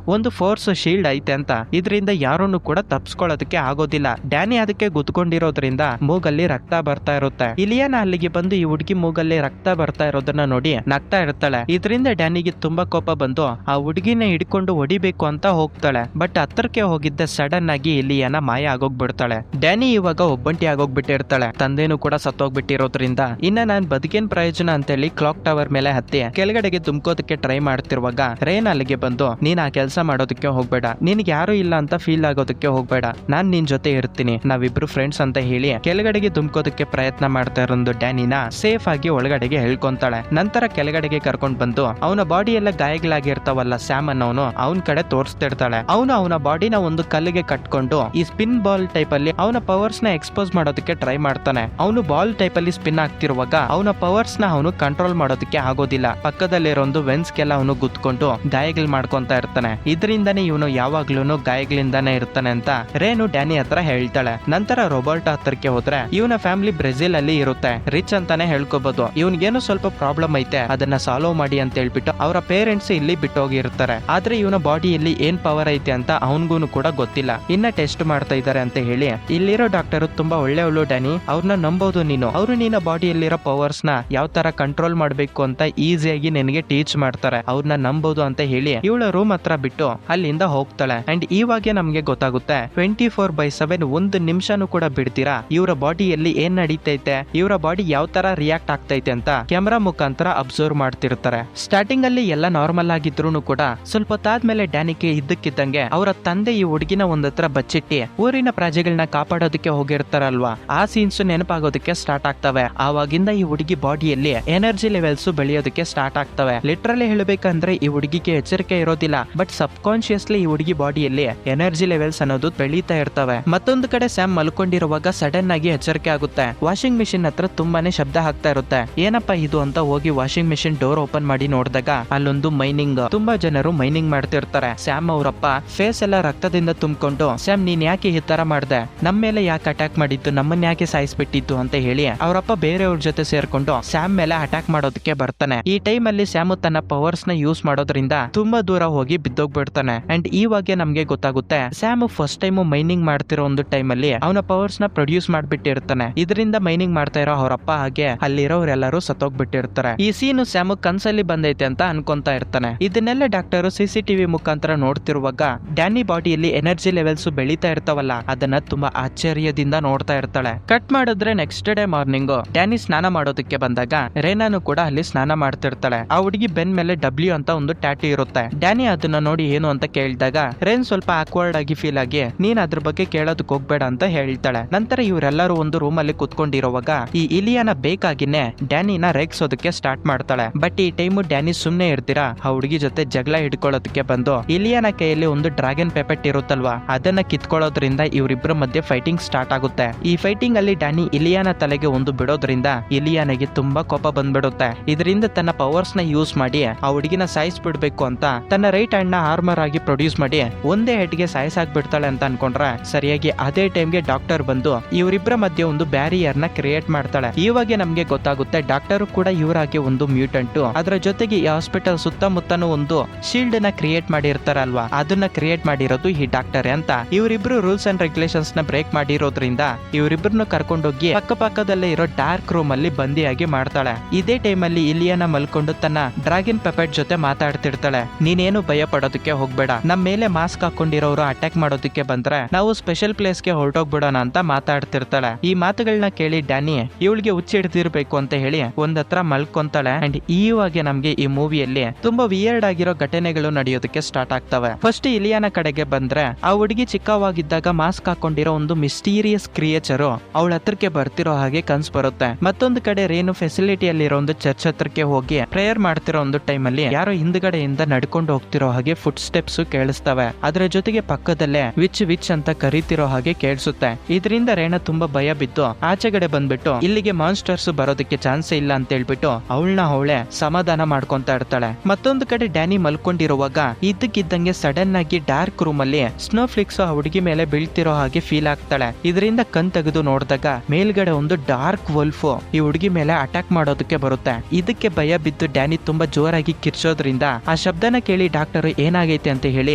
ಒಂದು ಫೋರ್ಸ್ ಶೀಲ್ಡ್ ಐತೆ ಅಂತ. ಇದರಿಂದ ಯಾರನ್ನು ಕೂಡ ತಪ್ಪಿಸ್ಕೊಳ್ಳೋದಕ್ಕೆ ಆಗೋದಿಲ್ಲ. ಡ್ಯಾನಿ ಅದಕ್ಕೆ ಗುದ್ಕೊಂಡಿರೋದ್ರಿಂದ ಮೂಗಲ್ಲಿ ರಕ್ತ ಬರ್ತಾ ಇರುತ್ತೆ. ಇಲಿಯಾನ ಅಲ್ಲಿಗೆ ಬಂದು ಈ ಹುಡುಗಿ ಮೂಗಲ್ಲಿ ರಕ್ತ ಬರ್ತಾ ಇರೋದನ್ನ ನೋಡಿ ನಗ್ತಾ ಇರ್ತಾಳೆ. ಇದರಿಂದ ಡ್ಯಾನಿಗೆ ತುಂಬಾ ಕೋಪ ಬಂದು ಆ ಹುಡುಗಿನ ಹಿಡ್ಕೊಂಡು ಹೊಡಿಬೇಕು ಅಂತ ಹೋಗ್ತಾಳೆ. ಬಟ್ ಹತ್ರಕ್ಕೆ ಹೋಗಿದ್ದ ಸಡನ್ ಆಗಿ ಇಲಿಯಾನ ಮಾಯ ಆಗೋಗ್ಬಿಡ್ತಾಳೆ. ಡ್ಯಾನಿ ಇವಾಗ ಒಬ್ಬಂಟಿ ಆಗೋಗ್ಬಿಟ್ಟಿರ್ತಾಳೆ. ತಂದೆನೂ ಕೂಡ ಸತ್ತೋಗ್ಬಿಟ್ಟಿರೋದ್ರಿಂದ ಇನ್ನ ನಾನ್ ಬದುಕೇನ್ ಪ್ರಯೋಜನ ಅಂತೇಳಿ ಕ್ಲಾಕ್ ಟವರ್ ಮೇಲೆ ಹತ್ತಿ ಕೆಳಗಡೆಗೆ ತುಂಬ್ಕೋದಕ್ಕೆ ಟ್ರೈ ಮಾಡ್ತಿರುವಾಗ ರೇನ್ ಅಲ್ಲಿಗೆ ಬಂದು ನೀನ್ ಆ ಕೆಲಸ ಮಾಡೋದಕ್ಕೆ ಹೋಗ್ಬೇಡ, ನಿನ್ಗೆ ಯಾರು ಇಲ್ಲ ಅಂತ ಫೀಲ್ ಆಗೋದಕ್ಕೆ ಹೋಗ್ಬೇಡ, ನಾನ್ ನಿನ್ ಜೊತೆ ಇರ್ತೀನಿ, ನಾವಿಬ್ರು ಫ್ರೆಂಡ್ಸ್ ಅಂತ ಹೇಳಿ ಕೆಳಗಡೆಗೆ ತುಂಬ್ಕೋದಕ್ಕೆ ಪ್ರಯತ್ನ ಮಾಡ್ತಾ ಇರೋದು ಡ್ಯಾನಿನ ಸೇಫ್ ಆಗಿ ಒಳಗಡೆಗೆ ಹೇಳ್ಕೊಂತಾಳೆ. ನಂತರ ಕೆಳಗಡೆಗೆ ಕರ್ಕೊಂಡ್ ಬಂದು ಅವನ ಬಾಡಿ ಎಲ್ಲ ಗಾಯಗಳಾಗಿರ್ತಾವಲ್ಲ ಸ್ಯಾಮ್ ಅನ್ನೋನು ಅವನ ಕಡೆ ತೋರಿಸ್ತಿರ್ತಾಳೆ. ಅವನ ಬಾಡಿನ ಒಂದು ಕಲ್ಲಿಗೆ ಕಟ್ಕೊಂಡು ಈ ಸ್ಪಿನ್ ಬಾಲ್ ಟೈಪ್ ಅಲ್ಲಿ ಅವನ ಪವರ್ಸ್ ನ ಎಕ್ಸ್ಪೋಸ್ ಮಾಡೋದಕ್ಕೆ ಟ್ರೈ ಮಾಡ್ತಾನೆ. ಅವನು ಬಾಲ್ ಟೈಪ್ ಅಲ್ಲಿ ಸ್ಪಿನ್ ಆಗ್ತಿರುವಾಗ ಅವನ ಪವರ್ಸ್ ನ ಅವನು ಕಂಟ್ರೋಲ್ ಮಾಡೋದಕ್ಕೆ ಆಗೋದಿಲ್ಲ. ಪಕ್ಕದಲ್ಲಿರೋ ಒಂದು ವೆನ್ಸ್ಗೆಲ್ಲ ಅವನು ಗುದ್ಕೊಂಡು ಗಾಯಗಳು ಮಾಡ್ಕೊಂತ ಇರ್ತಾನೆ. ಇದರಿಂದಾನೇ ಇವನು ಯಾವಾಗ್ಲೂ ಗಾಯಗಳಿಂದಾನೇ ಇರ್ತಾನೆ ಅಂತ ರೇನು ಡ್ಯಾನಿ ಹತ್ರ ಹೇಳ್ತಾಳೆ. ನಂತರ ರೋಬರ್ಟ್ ಹತ್ರಕ್ಕೆ ಹೋದ್ರೆ ಇವನ ಫ್ಯಾಮಿಲಿ ಬ್ರೆಜಿಲ್ ಅಲ್ಲಿ ಇರುತ್ತೆ, ರಿಚ್ ಅಂತಾನೆ ಹೇಳ್ಕೋಬಹುದು. ಇವನ್ಗೇನು ಸ್ವಲ್ಪ ಪ್ರಾಬ್ಲಮ್ ಐತೆ ಅದನ್ನ ಸಾಲ್ವ್ ಮಾಡಿ ಅಂತ ಹೇಳ್ಬಿಟ್ಟು ಅವರ ಪೇರೆಂಟ್ಸ್ ಇಲ್ಲಿ ಬಿಟ್ಟು ಹೋಗಿರ್ತಾರೆ. ಆದ್ರೆ ಇವನ ಬಾಡಿಯಲ್ಲಿ ಏನ್ ಪವರ್ ಐತೆ ಅಂತ ಅವನ್ಗೂ ಕೂಡ ಗೊತ್ತಿಲ್ಲ. ಇನ್ನ ಟೆಸ್ಟ್ ಮಾಡ್ತಾ ಇದ್ದಾರೆ ಅಂತ ಹೇಳಿ ಇಲ್ಲಿರೋ ಡಾಕ್ಟರ್ ತುಂಬಾ ಒಳ್ಳೆಯವಳು ಡ್ಯಾನಿ, ಅವ್ರನ್ನ ನಂಬೋದು ನೀನು. ಅವರು ನಿನ್ನ ಬಾಡಿಯಲ್ಲಿರೋ ಪವರ್ಸ್ ನ ಯಾವ ತರ ಕಂಟ್ರೋಲ್ ಮಾಡ್ಬೇಕು ಅಂತ ಈಸಿಯಾಗಿ ನಿನಗೆ ಟೀಚ್ ಮಾಡ್ತಾರೆ, ಅವ್ರನ್ನ ನಂಬೋದು ಅಂತ ಹೇಳಿ ಇವಳ ರೂಮ್ ಹತ್ರ ಬಿಟ್ಟು ಅಲ್ಲಿಂದ ಹೋಗ್ತಾಳೆ. ಅಂಡ್ ಇವಾಗ ನಮ್ಗೆ ಗೊತ್ತಾಗುತ್ತೆ 24/7 ಒಂದು ನಿಮಿಷನೂ ಕೂಡ ಬಿಡ್ತೀರಾ ಇವರ ಬಾಡಿಯಲ್ಲಿ ಏನ್ ನಡೀತೈತೆ, ಇವರ ಬಾಡಿ ಯಾವ ತರ ರಿಯಾಕ್ಟ್ ಆಗ್ತೈತೆ ಅಂತ ಕ್ಯಾಮೆರಾ ಮುಖಾಂತರ ಅಬ್ಸರ್ವ್ ಮಾಡ್ತಿರ್ತಾರೆ. ಸ್ಟಾರ್ಟಿಂಗ್ ಅಲ್ಲಿ ಎಲ್ಲ ನಾರ್ಮಲ್ ಆಗಿದ್ರು ಕೂಡ ಸ್ವಲ್ಪ ಹೊತ್ತಾದ್ಮೇಲೆ ಡ್ಯಾನಿಗೆ ಇದ್ದಕ್ಕಿದ್ದಂಗೆ ಅವರ ತಂದೆ ಈ ಹುಡುಗಿನ ಒಂದತ್ರ ಬಚ್ಚಿಟ್ಟಿ ಊರಿನ ಪ್ರಜೆಗಳನ್ನ ಕಾಪಾಡೋದಕ್ಕೆ ಹೋಗಿರ್ತಾರಲ್ವಾ, ಆ ಸೀನ್ಸ್ ನೆನಪಾಗೋದಕ್ಕೆ ಸ್ಟಾರ್ಟ್ ಆಗ್ತವೆ. ಆವಾಗಿಂದ ಈ ಹುಡುಗಿ ಬಾಡಿಯಲ್ಲಿ ಎನರ್ಜಿ ಲೆವೆಲ್ಸ್ ಬೆಳೆಯೋದಕ್ಕೆ ಸ್ಟಾರ್ಟ್ ಆಗ್ತವೆ. ಲಿಟ್ರಲಿ ಹೇಳ್ಬೇಕಂದ್ರೆ ಈ ಹುಡುಗಿಗೆ ಎಚ್ಚರಿಕೆ ಇರೋದಿಲ್ಲ, ಬಟ್ ಸಬ್ ಕಾನ್ಶಿಯಸ್ಲಿ ಈ ಹುಡುಗಿ ಬಾಡಿಯಲ್ಲಿ ಎನರ್ಜಿ ಲೆವೆಲ್ಸ್ ಅನ್ನೋದು ಬೆಳೀತಾ ಇರ್ತವೆ. ಮತ್ತೊಂದು ಕಡೆ ಸ್ಯಾಮ್ ಮಲ್ಕೊಂಡಿರುವಾಗ ಸಡನ್ ಆಗಿ ಎಚ್ಚರಿಕೆ ಆಗುತ್ತೆ. ವಾಷಿಂಗ್ ಮಿಷಿನ್ ಹತ್ರ ತುಂಬಾನೇ ಶಬ್ದ ಆಗ್ತಾ ಇರುತ್ತೆ. ಏನಪ್ಪಾ ಇದು ಅಂತ ಹೋಗಿ ವಾಷಿಂಗ್ ಮಿಷಿನ್ ಡೋರ್ ಓಪನ್ ಮಾಡಿ ನೋಡಿದಾಗ ಅಲ್ಲೊಂದು ಮೈನಿಂಗ್, ತುಂಬಾ ಜನರು ಮೈನಿಂಗ್ ಮಾಡ್ತಿರ್ತಾರೆ. ಸ್ಯಾಮ್ ಅವರಪ್ಪ ಫೇಸ್ ಎಲ್ಲ ರಕ್ತದಿಂದ ತುಂಬಿಕೊಂಡು ಸ್ಯಾಮ್ ನೀನ್ ಯಾಕೆ ಈ ತರ ಮಾಡ್ದೆ, ನಮ್ಮ ಮೇಲೆ ಯಾಕೆ ಅಟ್ಯಾಕ್ ಮಾಡಿದ್ದು, ನಮ್ಮನ್ನ ಯಾಕೆ ಸಾಯಿಸ್ಬಿಟ್ಟಿದ್ದು ಅಂತ ಹೇಳಿ ಅವರಪ್ಪ ಬೇರೆಯವ್ರ ಜೊತೆ ಸೇರ್ಕೊಂಡು ಸ್ಯಾಮ್ ಮೇಲೆ ಅಟ್ಯಾಕ್ ಮಾಡೋದಕ್ಕೆ ಬರ್ತಾನೆ. ಈ ಟೈಮ್ ಅಲ್ಲಿ ಸ್ಯಾಮ್ ತನ್ನ ಪವರ್ಸ್ ನ ಯೂಸ್ ಮಾಡೋದ್ರಿಂದ ತುಂಬಾ ದೂರ ಹೋಗಿ ಬಿದ್ದೋಗ್ಬಿಡ್ತಾನೆ. ಅಂಡ್ ಇವಾಗ ನಮ್ಗೆ ಗೊತ್ತಾಗುತ್ತೆ ಸ್ಯಾಮ್ ಫಸ್ಟ್ ಟೈಮ್ ಮೈನಿಂಗ್ ಮಾಡ್ತಿರೋ ಒಂದು ಟೈಮ್ ಅಲ್ಲಿ ಅವನ ಪವರ್ಸ್ ನ ಪ್ರೊಡ್ಯೂಸ್ ಮಾಡ್ಬಿಟ್ಟಿರ್ತಾನೆ. ಇದರಿಂದ ಮೈನಿಂಗ್ ಮಾಡ್ತಾ ಇರೋ ಅವರಪ್ಪ ಹಾಗೆ ಅಲ್ಲಿರೋರೆಲ್ಲರೂ ಸತ್ತೋಗ್ಬಿಟ್ಟಿರ್ತಾರೆ. ಈ ಸೀನು ಸ್ಯಾಮ್ ಕನ್ಸಲ್ಲಿ ಬಂದೈತೆ ಅಂತ ಅನ್ಕೊಂತಾ ಇರ್ತಾನೆ. ಇದನ್ನೆಲ್ಲ ಡಾಕ್ಟರ್ CCTV ಮುಖಾಂತರ ನೋಡ್ತಿರುವಾಗ ಡ್ಯಾನಿ ಬಾಡಿಯಲ್ಲಿ ಎನರ್ಜಿ ಲೆವೆಲ್ಸ್ ಬೆಳೀತಾ ಇರ್ತಾವಲ್ಲ ಅದನ್ನ ತುಂಬಾ ಆಶ್ಚರ್ಯದಿಂದ ನೋಡ್ತಾ ಇರ್ತಾಳೆ. ಕಟ್ ಮಾಡಿದ್ರೆ ನೆಕ್ಸ್ಟ್ ಡೇ ಮಾರ್ನಿಂಗ್ ಡ್ಯಾನಿ ಸ್ನಾನ ಮಾಡೋದಕ್ಕೆ ಬಂದಾಗ ರೇನಾನು ಕೂಡ ಅಲ್ಲಿ ಸ್ನಾನ ಮಾಡ್ತಿರ್ತಾಳೆ. ಆ ಹುಡುಗಿ ಬೆನ್ ಮೇಲೆ W ಅಂತ ಒಂದು ಟ್ಯಾಟೂ ಇರುತ್ತೆ. ಡ್ಯಾನಿ ಅದನ್ನ ನೋಡಿ ಏನು ಅಂತ ಕೇಳಿದಾಗ ರೇನ್ ಸ್ವಲ್ಪ ಆಕ್ವರ್ಡ್ ಆಗಿ ಫೀಲ್ ಆಗಿ ನೀನ್ ಅದ್ರ ಬಗ್ಗೆ ಕೇಳೋದಕ್ಕೆ ಹೋಗ್ಬೇಡ ಅಂತ ಹೇಳ್ತಾಳೆ. ನಂತರ ಇವರೆಲ್ಲರೂ ಒಂದು ರೂಮ್ ಅಲ್ಲಿ ಕುತ್ಕೊಂಡಿರುವಾಗ ಈ ಇಲಿಯಾನ ಬೇಕಾಗಿನೇ ಡ್ಯಾನಿನ ರೇಗ್ಸೋದಕ್ಕೆ ಸ್ಟಾರ್ಟ್ ಮಾಡ್ತಾಳೆ. ಬಟ್ ಈ ಟೈಮು ಡ್ಯಾನಿ ಸುಮ್ನೆ ಇರ್ತೀರಾ ಆ ಹುಡುಗಿ ಜೊತೆ ಜಗಳ ಹಿಡ್ಕೊಳ್ಳೋದಕ್ಕೆ ಬಂದು ಇಲಿಯಾನ ಕೈಯಲ್ಲಿ ಒಂದು ಡ್ರ್ಯಾಗನ್ ಪೆಪೆಟ್ ಇರುತ್ತಲ್ವಾ ಅದನ್ನ ಕಿತ್ಕೊಳ್ಳೋದ್ರಿಂದ ಇವರಿಬ್ಬರ ಮಧ್ಯೆ ಫೈಟಿಂಗ್ ಸ್ಟಾರ್ಟ್ ಆಗುತ್ತೆ. ಈ ಫೈಟಿಂಗ್ ಅಲ್ಲಿ ಡ್ಯಾನಿ ಇಲಿಯಾನ ತಲೆಗೆ ಒಂದು ಬಿಡೋದ್ರಿಂದ ಇಲಿಯಾನಿಗೆ ತುಂಬಾ ಕೋಪ ಬಂದ್ಬಿಡುತ್ತೆ. ಇದರಿಂದ ತನ್ನ ಪವರ್ಸ್ ನ ಯೂಸ್ ಮಾಡಿ ಆ ಹುಡುಗಿನ ಸಾಯಿಸ್ಬಿಡ್ಬೇಕು ಅಂತ ತನ್ನ ರೈಟ್ ಹ್ಯಾಂಡ್ ನ ಆರ್ಮರ್ ಆಗಿ ಪ್ರೊಡ್ಯೂಸ್ ಮಾಡಿ ಒಂದೇ ಹೆಡ್ಗೆ ಸಾಯಿಸಾಕ್ಬಿಡ್ತಾಳೆ ಅಂತ ಅನ್ಕೊಂಡ್ರೆ ಸರಿಯಾಗಿ ಅದೇ ಟೈಮ್ಗೆ ಡಾಕ್ಟರ್ ಬಂದು ಇವರಿಬ್ಬರ ಮಧ್ಯೆ ಒಂದು ಬ್ಯಾರಿಯರ್ ನ ಕ್ರಿಯೇಟ್ ಮಾಡ್ತಾಳೆ. ಇವಾಗ ನಮ್ಗೆ ಗೊತ್ತಾಗುತ್ತೆ ಡಾಕ್ಟರ್ ಕೂಡ ಇವರಾಗೆ ಒಂದು ಮ್ಯೂಟೆಂಟ್, ಅದರ ಜೊತೆಗೆ ಈ ಹಾಸ್ಪಿಟಲ್ ಸುತ್ತಮುತ್ತನೂ ಒಂದು ಶೀಲ್ಡ್ ನ ಕ್ರಿಯೇಟ್ ಮಾಡಿರ್ತಾರಲ್ವಾ ಅದನ್ನ ಕ್ರಿಯೇಟ್ ಮಾಡಿರೋದು ಈ ಡಾಕ್ಟರ್ ಅಂತ. ಇವರಿಬ್ರು ರೂಲ್ಸ್ ಅಂಡ್ ರೆಗ್ಯುಲೇಷನ್ಸ್ ನ ಬ್ರೇಕ್ ಮಾಡಿರೋದ್ರಿಂದ ಇವರಿಬ್ಬರನ್ನು ಕರ್ಕೊಂಡೋಗಿ ಪಕ್ಕದಲ್ಲೇ ಇರೋ ಡಾರ್ಕ್ ರೂಮ್ ಅಲ್ಲಿ ಬಂದಿಯಾಗಿ ಮಾಡ್ತಾಳೆ. ಇದೇ ಟೈಮ್ ಅಲ್ಲಿ ಇಲಿಯಾನ ಮಲ್ಕೊಂಡು ತನ್ನ ಡ್ರ್ಯಾಗನ್ ಪೆಪೆಟ್ ಜೊತೆ ಮಾತಾಡ್ತಿರ್ತಾಳೆ. ನೀನೇನು ಭಯ ಪಡೋದಕ್ಕೆ ಹೋಗ್ಬೇಡ, ನಮ್ಮ ಮೇಲೆ ಮಾಸ್ಕ್ ಹಾಕೊಂಡಿರೋರು ಅಟ್ಯಾಕ್ ಮಾಡೋದಕ್ಕೆ ಬಂದ್ರೆ ನಾವು ಸ್ಪೆಷಲ್ ಪ್ಲೇಸ್ ಗೆ ಹೊರಟೋಗ್ಬಿಡೋಣ ಅಂತ ಮಾತಾಡ್ತಿರ್ತಾಳೆ. ಈ ಮಾತುಗಳನ್ನ ಕೇಳಿ ಡ್ಯಾನಿ ಇವಳಿಗೆ ಹುಚ್ಚಿಡ್ತಿರ್ಬೇಕು ಅಂತ ಹೇಳಿ ಒಂದತ್ರ ಮಲ್ಕೊಂತಾಳೆ. ಅಂಡ್ ಇವಾಗ ನಮ್ಗೆ ಈ ಮೂವಿಯಲ್ಲಿ ತುಂಬಾ ವಿಯರ್ಡ್ ಆಗಿರೋ ಘಟನೆಗಳು ನಡೆಯೋದಕ್ಕೆ ಸ್ಟಾರ್ಟ್ ಆಗ್ತವೆ. ಫಸ್ಟ್ ಇಲಿಯಾನ ಕಡೆಗೆ ಬಂದ್ರೆ ಆ ಹುಡುಗಿ ಚಿಕ್ಕವಾಗಿದ್ದಾಗ ಮಾಸ್ಕ್ ಹಾಕೊಂಡಿರೋ ಒಂದು ಮಿಸ್ಟೀರಿಯಸ್ ಕ್ರಿಯೇಚರ್ ಅವಳ ಹತ್ರಕ್ಕೆ ಬರ್ತಿರೋ ಹಾಗೆ ಕನ್ಸ್ ಬರುತ್ತೆ. ಮತ್ತೊಂದು ಕಡೆ ರೇನು ಫೆಸಿಲಿಟಿಯಲ್ಲಿರೋ ಒಂದು ಚರ್ಚ್ ಹತ್ರಕ್ಕೆ ಹೋಗಿ ಪ್ರೇಯರ್ ಮಾಡ್ತಿರೋ ಒಂದು ಟೈಮ್ ಅಲ್ಲಿ ಯಾರೋ ಹಿಂದ್ಗಡೆಯಿಂದ ಕಡೆಯಿಂದ ನಡ್ಕೊಂಡು ಹೋಗ್ತಿರೋ ಹಾಗೆ ಫುಟ್ ಸ್ಟೆಪ್ಸ್ ಕೇಳಿಸ್ತವೆ. ಅದರ ಜೊತೆಗೆ ಪಕ್ಕದಲ್ಲೇ ವಿಚ್ ವಿಚ್ ಅಂತ ಕರೀತಿರೋ ಹಾಗೆ ಕೇಳಿಸುತ್ತೆ. ಇದರಿಂದ ರೇನಾ ತುಂಬಾ ಭಯ ಬಿದ್ದು ಆಚೆಗಡೆ ಬಂದ್ಬಿಟ್ಟು ಇಲ್ಲಿಗೆ ಮಾನ್ಸ್ಟರ್ಸ್ ಬರೋದಕ್ಕೆ ಚಾನ್ಸೇ ಇಲ್ಲ ಅಂತ ಹೇಳ್ಬಿಟ್ಟು ಅವಳೇ ಸಮಾಧಾನ ಮಾಡ್ಕೊಂತ ಇರ್ತಾಳೆ. ಮತ್ತೊಂದು ಕಡೆ ಡ್ಯಾನಿ ಮಲ್ಕೊಂಡಿರುವಾಗ ಇದ್ದಕ್ಕಿದ್ದಂಗೆ ಸಡನ್ ಆಗಿ ಡಾರ್ಕ್ ರೂಮ್ ಅಲ್ಲಿ ಸ್ನೋ ಫ್ಲಿಕ್ಸ್ ಆ ಹುಡುಗಿ ಮೇಲೆ ಬೀಳ್ತಿರೋ ಹಾಗೆ ಫೀಲ್ ಆಗ್ತಾಳೆ. ಇದರಿಂದ ಕಣ್ ತೆಗೆದು ನೋಡಿದಾಗ ಮೇಲ್ಗಡೆ ಒಂದು ಡಾರ್ಕ್ ವಲ್ಫ್ ಈ ಹುಡುಗಿ ಮೇಲೆ ಅಟ್ಯಾಕ್ ಮಾಡೋದಕ್ಕೆ ಬರುತ್ತೆ. ಇದಕ್ಕೆ ಭಯ ಬಿದ್ದು ಡ್ಯಾನಿ ತುಂಬಾ ಜೋರಾಗಿ ಕಿರ್ಚೋದ್ರಿಂದ ಆ ಶಬ್ದನ ಕೇಳಿ ಡಾಕ್ಟರ್ ಏನಾಗೈತೆ ಅಂತ ಹೇಳಿ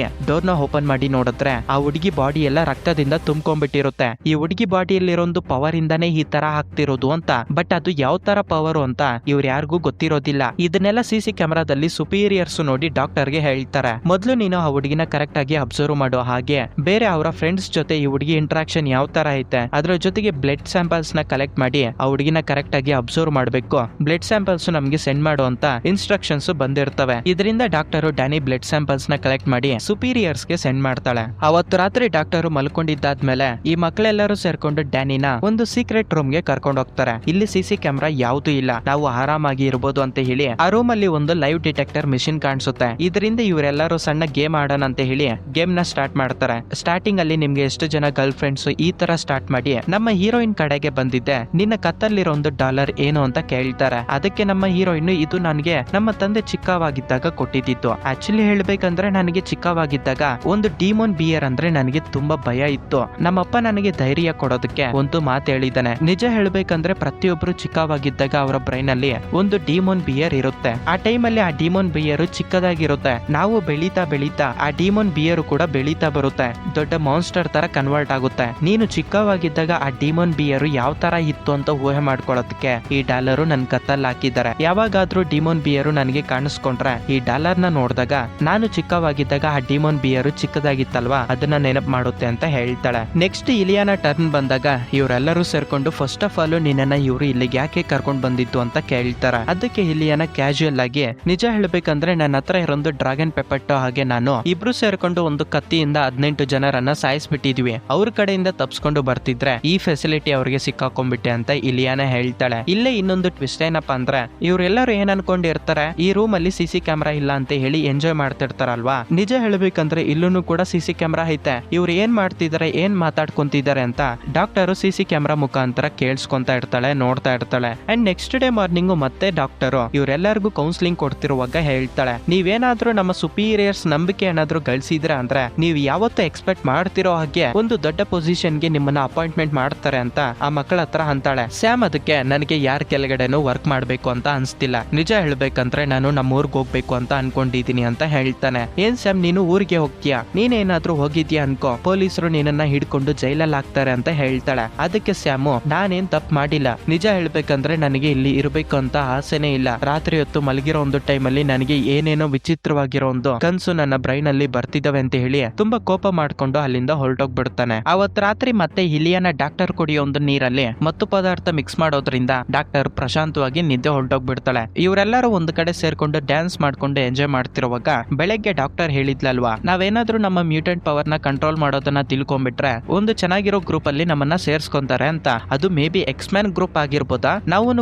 ಡೋರ್ನ ಓಪನ್ ಮಾಡಿ ನೋಡಿದ್ರೆ ಆ ಹುಡುಗಿ ಬಾಡಿ ಎಲ್ಲ ರಕ್ತದಿಂದ ತುಂಬ್ಕೊಂಡ್ಬಿಟ್ಟಿರುತ್ತೆ. ಈ ಹುಡುಗಿ ಬಾಡಿಯಲ್ಲಿರೋದು ಪವರ್ ಇಂದಾನೇ ಈ ತರ ಆಗ್ತಿರೋದು ಅಂತ. ಬಟ್ ಅದು ಯಾವ ತರ ಪವರ್ ಅಂತ ಇವ್ರು ಯಾರಿಗೂ ಗೊತ್ತಿರೋದಿಲ್ಲ. ಇದನ್ನೆಲ್ಲ ಸಿಸಿ ಕ್ಯಾಮೆರಾದಲ್ಲಿ ಸುಪೀರಿಯರ್ಸ್ ನೋಡಿ ಡಾಕ್ಟರ್ಗೆ ಹೇಳ್ತಾರೆ, ಮೊದ್ಲು ನೀನು ಆ ಹುಡುಗಿನ ಕರೆಕ್ಟ್ ಆಗಿ ಅಬ್ಸರ್ವ್ ಮಾಡೋ ಹಾಗೆ ಬೇರೆ ಅವರ ಫ್ರೆಂಡ್ಸ್ ಜೊತೆ ಈ ಹುಡುಗಿ ಇಂಟ್ರಾಕ್ಷನ್ ಯಾವ ತರ ಐತೆ ಅದ್ರ ಜೊತೆಗೆ ಬ್ಲಡ್ ಸ್ಯಾಂಪಲ್ಸ್ ನ ಕಲೆಕ್ಟ್ ಮಾಡಿ ಆ ಹುಡುಗಿನ ಕರೆಕ್ಟ್ ಆಗಿ ಅಬ್ಸರ್ವ್ ಮಾಡಬೇಕು. ಬ್ಲಡ್ ಸ್ಯಾಂಪಲ್ಸ್ ನಮ್ಗೆ ಸೆಂಡ್ ಮಾಡು ಅಂತ ಇನ್ಸ್ಟ್ರಕ್ಷನ್ಸ್ ಬಂದಿರ್ತವೆ. ಇದರಿಂದ ಡಾಕ್ಟರ್ ಡ್ಯಾನಿ ಬ್ಲಡ್ ಸ್ಯಾಂಪಲ್ಸ್ ನ ಕಲೆಕ್ಟ್ ಮಾಡಿ ಸುಪೀರಿಯರ್ಸ್ ಗೆ ಸೆಂಡ್ ಮಾಡ್ತಾಳೆ. ಅವತ್ತು ರಾತ್ರಿ ಡಾಕ್ಟರ್ ಮಲ್ಕೊಂಡಿದ್ದಾದ್ಮೇಲೆ ಈ ಮಕ್ಕಳೆಲ್ಲರೂ ಸೇರ್ಕೊಂಡು ಡ್ಯಾನಿನ ಒಂದು ಸೀಕ್ರೆಟ್ ರೂಮ್ ಗೆ ಕರ್ಕೊಂಡು ಹೋಗ್ತಾರೆ. ಇಲ್ಲಿ ಸಿಸಿ ಕ್ಯಾಮೆರಾ ಯಾವ್ದು ಇಲ್ಲ, ನಾವು ಆರಾಮಾಗಿ ಇರಬಹುದು ಅಂತ ಹೇಳಿ ಆ ರೂಮ್ ಅಲ್ಲಿ ಒಂದು ಲೈವ್ ಡಿಟೆಕ್ಟರ್ ಮಿಷಿನ್ ಕಾಣಿಸುತ್ತೆ. ಇದರಿಂದ ಇವರೆಲ್ಲರೂ ಸಣ್ಣ ಗೇಮ್ ಆಡೋಣ ಅಂತ ಹೇಳಿ ಗೇಮ್ ನ ಸ್ಟಾರ್ಟ್ ಮಾಡ್ತಾರೆ. ಸ್ಟಾರ್ಟಿಂಗ್ ಅಲ್ಲಿ ನಿಮ್ಗೆ ಎಷ್ಟು ಜನ ಗರ್ಲ್ ಫ್ರೆಂಡ್ಸ್ ಈ ತರ ಸ್ಟಾರ್ಟ್ ಮಾಡಿ ನಮ್ಮ ಹೀರೋಯಿನ್ ಕಡೆಗೆ ಬಂದಿದ್ದೆ, ನಿನ್ನ ಕತ್ತಲ್ಲಿರೋ ಒಂದು ಡಾಲರ್ ಏನು ಅಂತ ಕೇಳ್ತಾರೆ. ಅದಕ್ಕೆ ನಮ್ಮ ಹೀರೋಯಿನ್ ಇದು ನನಗೆ ನಮ್ಮ ತಂದೆ ಚಿಕ್ಕವಾಗಿದ್ದಾಗ ಕೊಟ್ಟಿದ್ದು. ಆಕ್ಚುಲಿ ಹೇಳ್ಬೇಕಂದ್ರೆ ನನಗೆ ಚಿಕ್ಕವಾಗಿದ್ದಾಗ ಒಂದು ಡಿಮೋನ್ ಬಿಯರ್ ಅಂದ್ರೆ ನನಗೆ ತುಂಬಾ ಭಯ ಇತ್ತು. ನಮ್ಮಪ್ಪ ನನಗೆ ಧೈರ್ಯ ಕೊಡೋದಕ್ಕೆ ಒಂದು ಮಾತು ಹೇಳಿದ್ದಾನೆ. ನಿಜ ಹೇಳ್ಬೇಕಂದ್ರೆ ಪ್ರತಿಯೊಬ್ರು ಚಿಕ್ಕವಾಗಿದ್ದಾಗ ಅವರ ಬ್ರೈನ್ ಅಲ್ಲಿ ಒಂದು ಡಿಮೋನ್ ಬಿಯರ್ ಇರುತ್ತೆ. ಆ ಟೈಮ್ ಅಲ್ಲಿ ಆ ಡಿಮೋನ್ ಬಿಯರ್ ಚಿಕ್ಕದಾಗಿರುತ್ತೆ. ನಾವು ಬೆಳೀತಾ ಬೆಳೀತಾ ಆ ಡಿಮೋನ್ ಬಿಯರ್ ಕೂಡ ಬೆಳೀತಾ ಬರುತ್ತೆ, ದೊಡ್ಡ ಮಾನ್ಸ್ಟರ್ ತರ ಕನ್ವರ್ಟ್ ಆಗುತ್ತೆ. ನೀನು ಚಿಕ್ಕವಾಗಿದ್ದಾಗ ಆ ಡಿಮೋನ್ ಬಿಯರ್ ಯಾವ ತರ ಇತ್ತು ಅಂತ ಊಹೆ ಮಾಡ್ಕೊಳ್ಳೋದಕ್ಕೆ ಈ ಡಾಲರ್ ನನ್ ಕತ್ತಲ್ಲಿ ಹಾಕಿದ್ದಾರೆ. ಯಾವಾಗಾದ್ರೂ ಡಿಮೋನ್ ಬಿಯರ್ ನನಗೆ ಕಾಣಿಸ್ಕೊಂಡ್ರೆ ಈ ಡಾಲರ್ ನ ನೋಡಿದಾಗ ನಾನು ಚಿಕ್ಕವಾಗಿದ್ದಾಗ ಆ ಡಿಮೋನ್ ಬಿಯರ್ ಚಿಕ್ಕದಾಗಿತ್ತಲ್ವಾ ಅದನ್ನ ನೆನಪು ಮಾಡುತ್ತೆ ಅಂತ ಹೇಳ್ತಾಳೆ. ನೆಕ್ಸ್ಟ್ ಇಲಿಯಾನ ಟರ್ನ್ ಬಂದಾಗ ಇವರೆಲ್ಲರೂ ಸೇರ್ಕೊಂಡು ಫಸ್ಟ್ ಆಫ್ ಆಲ್ ನಿನ್ನ ಇವರು ಇಲ್ಲಿಗೆ ಯಾಕೆ ಕರ್ಕೊಂಡ್ ಬಂದಿತ್ತು ಅಂತ ಕೇಳ್ತಾರೆ. ಅದಕ್ಕೆ ಇಲಿಯಾನ ಕ್ಯಾಶುಯಲ್ ಆಗಿ ನಿಜ ಹೇಳ್ಬೇಕಂದ್ರೆ ನನ್ನ ಹತ್ರ ಇರೋದು ಡ್ರ್ಯಾಗನ್ ಪೆಪೆಟ್ಟೋ ಹಾಗೆ ನಾನು ಇಬ್ರು ಸೇರ್ಕೊಂಡು ಒಂದು ಕತ್ತಿಯಿಂದ 18 ಜನರನ್ನ ಸಾಯಿಸ್ಬಿಟ್ಟಿದ್ವಿ. ಅವ್ರ ಕಡೆಯಿಂದ ತಪ್ಸ್ಕೊಂಡು ಬರ್ತಿದ್ರೆ ಈ ಫೆಸಿಲಿಟಿ ಅವ್ರಿಗೆ ಸಿಕ್ಕಾಕೊಂಡ್ಬಿಟ್ಟೆ ಅಂತ ಇಲಿಯಾನ ಹೇಳ್ತಾಳೆ. ಇಲ್ಲೇ ಇನ್ನೊಂದು ಟ್ವಿಸ್ಟ್ ಏನಪ್ಪಾ ಅಂದ್ರೆ ಇವರೆಲ್ಲರೂ ಏನ್ ಅನ್ಕೊಂಡಿರ್ತಾರೆ, ಈ ರೂಮ್ ಅಲ್ಲಿ ಸಿಸಿ ಕ್ಯಾಮೆರಾ ಇಲ್ಲ ಅಂತ ಹೇಳಿ ಎಂಜಾಯ್ ಮಾಡ್ತಿರ್ತಾರಲ್ವಾ. ನಿಜ ಹೇಳ್ಬೇಕಂದ್ರೆ ಇಲ್ಲೂ ಕೂಡ ಸಿಸಿ ಕ್ಯಾಮೆರಾ ಐತೆ. ಇವ್ರು ಏನ್ ಮಾಡ್ತಿದಾರೆ ಏನ್ ಮಾತಾಡ್ಕೊಂತಿದ್ದಾರೆ ಅಂತ ಡಾಕ್ಟರ್ ಸಿಸಿ ಕ್ಯಾಮೆರಾ ಮುಖಾಂತರ ಕೇಳಿಸ್ಕೊಂತ ಇರ್ತಾಳೆ, ನೋಡ್ತಾ ಇರ್ತಾಳೆ. ಅಂಡ್ ನೆಕ್ಸ್ಟ್ ಡೇ ಮಾರ್ನಿಂಗ್ ಮತ್ತೆ ಡಾಕ್ಟರ್ ಇವರೆಲ್ಲರಿಗೂ ಕೌನ್ಸಿಲಿಂಗ್ ಕೊಡ್ತಿರುವಾಗ ಹೇಳ್ತಾಳೆ, ನೀವೇನಾದ್ರೂ ನಮ್ಮ ಸುಪೀರಿಯರ್ಸ್ ನಂಬಿಕೆ ಏನಾದ್ರೂ ಗಳಿಸಿದ್ರ ಅಂದ್ರೆ ನೀವು ಯಾವತ್ತೂ ಎಕ್ಸ್ಪೆಕ್ಟ್ ಮಾಡ್ತಿರೋ ಹಾಗೆ ಒಂದು ದೊಡ್ಡ ಪೊಸಿಷನ್ ಗೆ ನಿಮ್ಮನ್ನ ಅಪಾಯಿಂಟ್ಮೆಂಟ್ ಮಾಡ್ತಾರೆ ಅಂತ ಆ ಮಕ್ಕಳ ಹತ್ರ ಅಂತಾಳೆ. ಸ್ಯಾಮ್ ಅದಕ್ಕೆ ನನಗೆ ಯಾರ ಕೆಳಗಡೆನೂ ವರ್ಕ್ ಮಾಡ್ಬೇಕು ಅಂತ ಅನ್ಸ್ತಿಲ್ಲ, ನಿಜ ಹೇಳ್ಬೇಕಂದ್ರೆ ನಾನು ನಮ್ಮ ಊರ್ಗ್ ಹೋಗ್ಬೇಕು ಅಂತ ಅನ್ಕೊಂಡಿದೀನಿ ಅಂತ ಹೇಳ್ತಾನೆ. ಏನ್ ಸ್ಯಾಮ್ ನೀನು ಊರಿಗೆ ಹೋಗ್ತೀಯಾ, ನೀನೇನಾದ್ರೂ ಹೋಗಿದ್ಯಾ ಅನ್ಕೋ, ಪೊಲೀಸರು ನಿನ್ನನ್ನ ಹಿಡ್ಕೊಂಡು ಜೈಲಲ್ಲಿ ಹಾಕ್ತಾರೆ ಅಂತ ಹೇಳ್ತಾಳೆ. ಅದಕ್ಕೆ ಸ್ಯಾಮು ನಾನೇನ್ ತಪ್ಪು ಮಾಡಿಲ್ಲ, ನಿಜ ಹೇಳ್ಬೇಕಂದ್ರೆ ನನಗೆ ಇಲ್ಲಿ ಇರ್ಬೇಕು ಅಂತ ಆಸೆನೇ ಇಲ್ಲ. ರಾತ್ರಿ ಹೊತ್ತು ಮಲಗಿರೋ ಒಂದು ಟೈಮ್ ಅಲ್ಲಿ ನನಗೆ ಏನೇನೋ ವಿಚಿತ್ರವಾಗಿರೋ ಒಂದು ಕನ್ಸು ನನ್ನ ಬ್ರೈನ್ ಅಲ್ಲಿ ಬರ್ತಿದವೆ ಅಂತ ಹೇಳಿ ತುಂಬಾ ಕೋಪ ಮಾಡ್ಕೊಂಡು ಅಲ್ಲಿಂದ ಹೊರಟೋಗ್ಬಿಡ್ತಾನೆ. ಅವತ್ ರಾತ್ರಿ ಮತ್ತೆ ಇಲಿಯಾನ ಡಾಕ್ಟರ್ ಕುಡಿಯೋ ಒಂದು ನೀರಲ್ಲಿ ಮತ್ತು ಪದಾರ್ಥ ಮಿಕ್ಸ್ ಮಾಡೋದ್ರಿಂದ ಡಾಕ್ಟರ್ ಪ್ರಶಾಂತವಾಗಿ ನಿದ್ದೆ ಹೊರಟೋಗ್ಬಿಡ್ತಾಳೆ. ಇವರೆಲ್ಲರೂ ಒಂದು ಕಡೆ ಸೇರ್ಕೊಂಡು ಡ್ಯಾನ್ಸ್ ಮಾಡ್ಕೊಂಡು ಎಂಜಾಯ್ ಮಾಡ್ತಿರುವಾಗ ಬೆಳಗ್ಗೆ ಡಾಕ್ಟರ್ ಹೇಳಿದ್ಲಲ್ವಾ, ನಾವೇನಾದ್ರೂ ನಮ್ಮ ಮ್ಯೂಟೆಂಟ್ ಪವರ್ ನ ಕಂಟ್ರೋಲ್ ಮಾಡೋದನ್ನ ತಿಳ್ಕೊಂಡ್ಬಿಟ್ರೆ ಒಂದು ಚೆನ್ನಾಗಿರೋ ಗ್ರೂಪ್ ಅಲ್ಲಿ ನಮ್ಮನ್ನ ಸೇರ್ಸ್ಕೊಂತಾರೆ ಅಂತ. ಅದು ಮೇ ಬಿ ಎಕ್ಸ್ಮ್ಯಾನ್ ಗ್ರೂಪ್ ಆಗಿರ್ಬೋದಾ, ನಾವು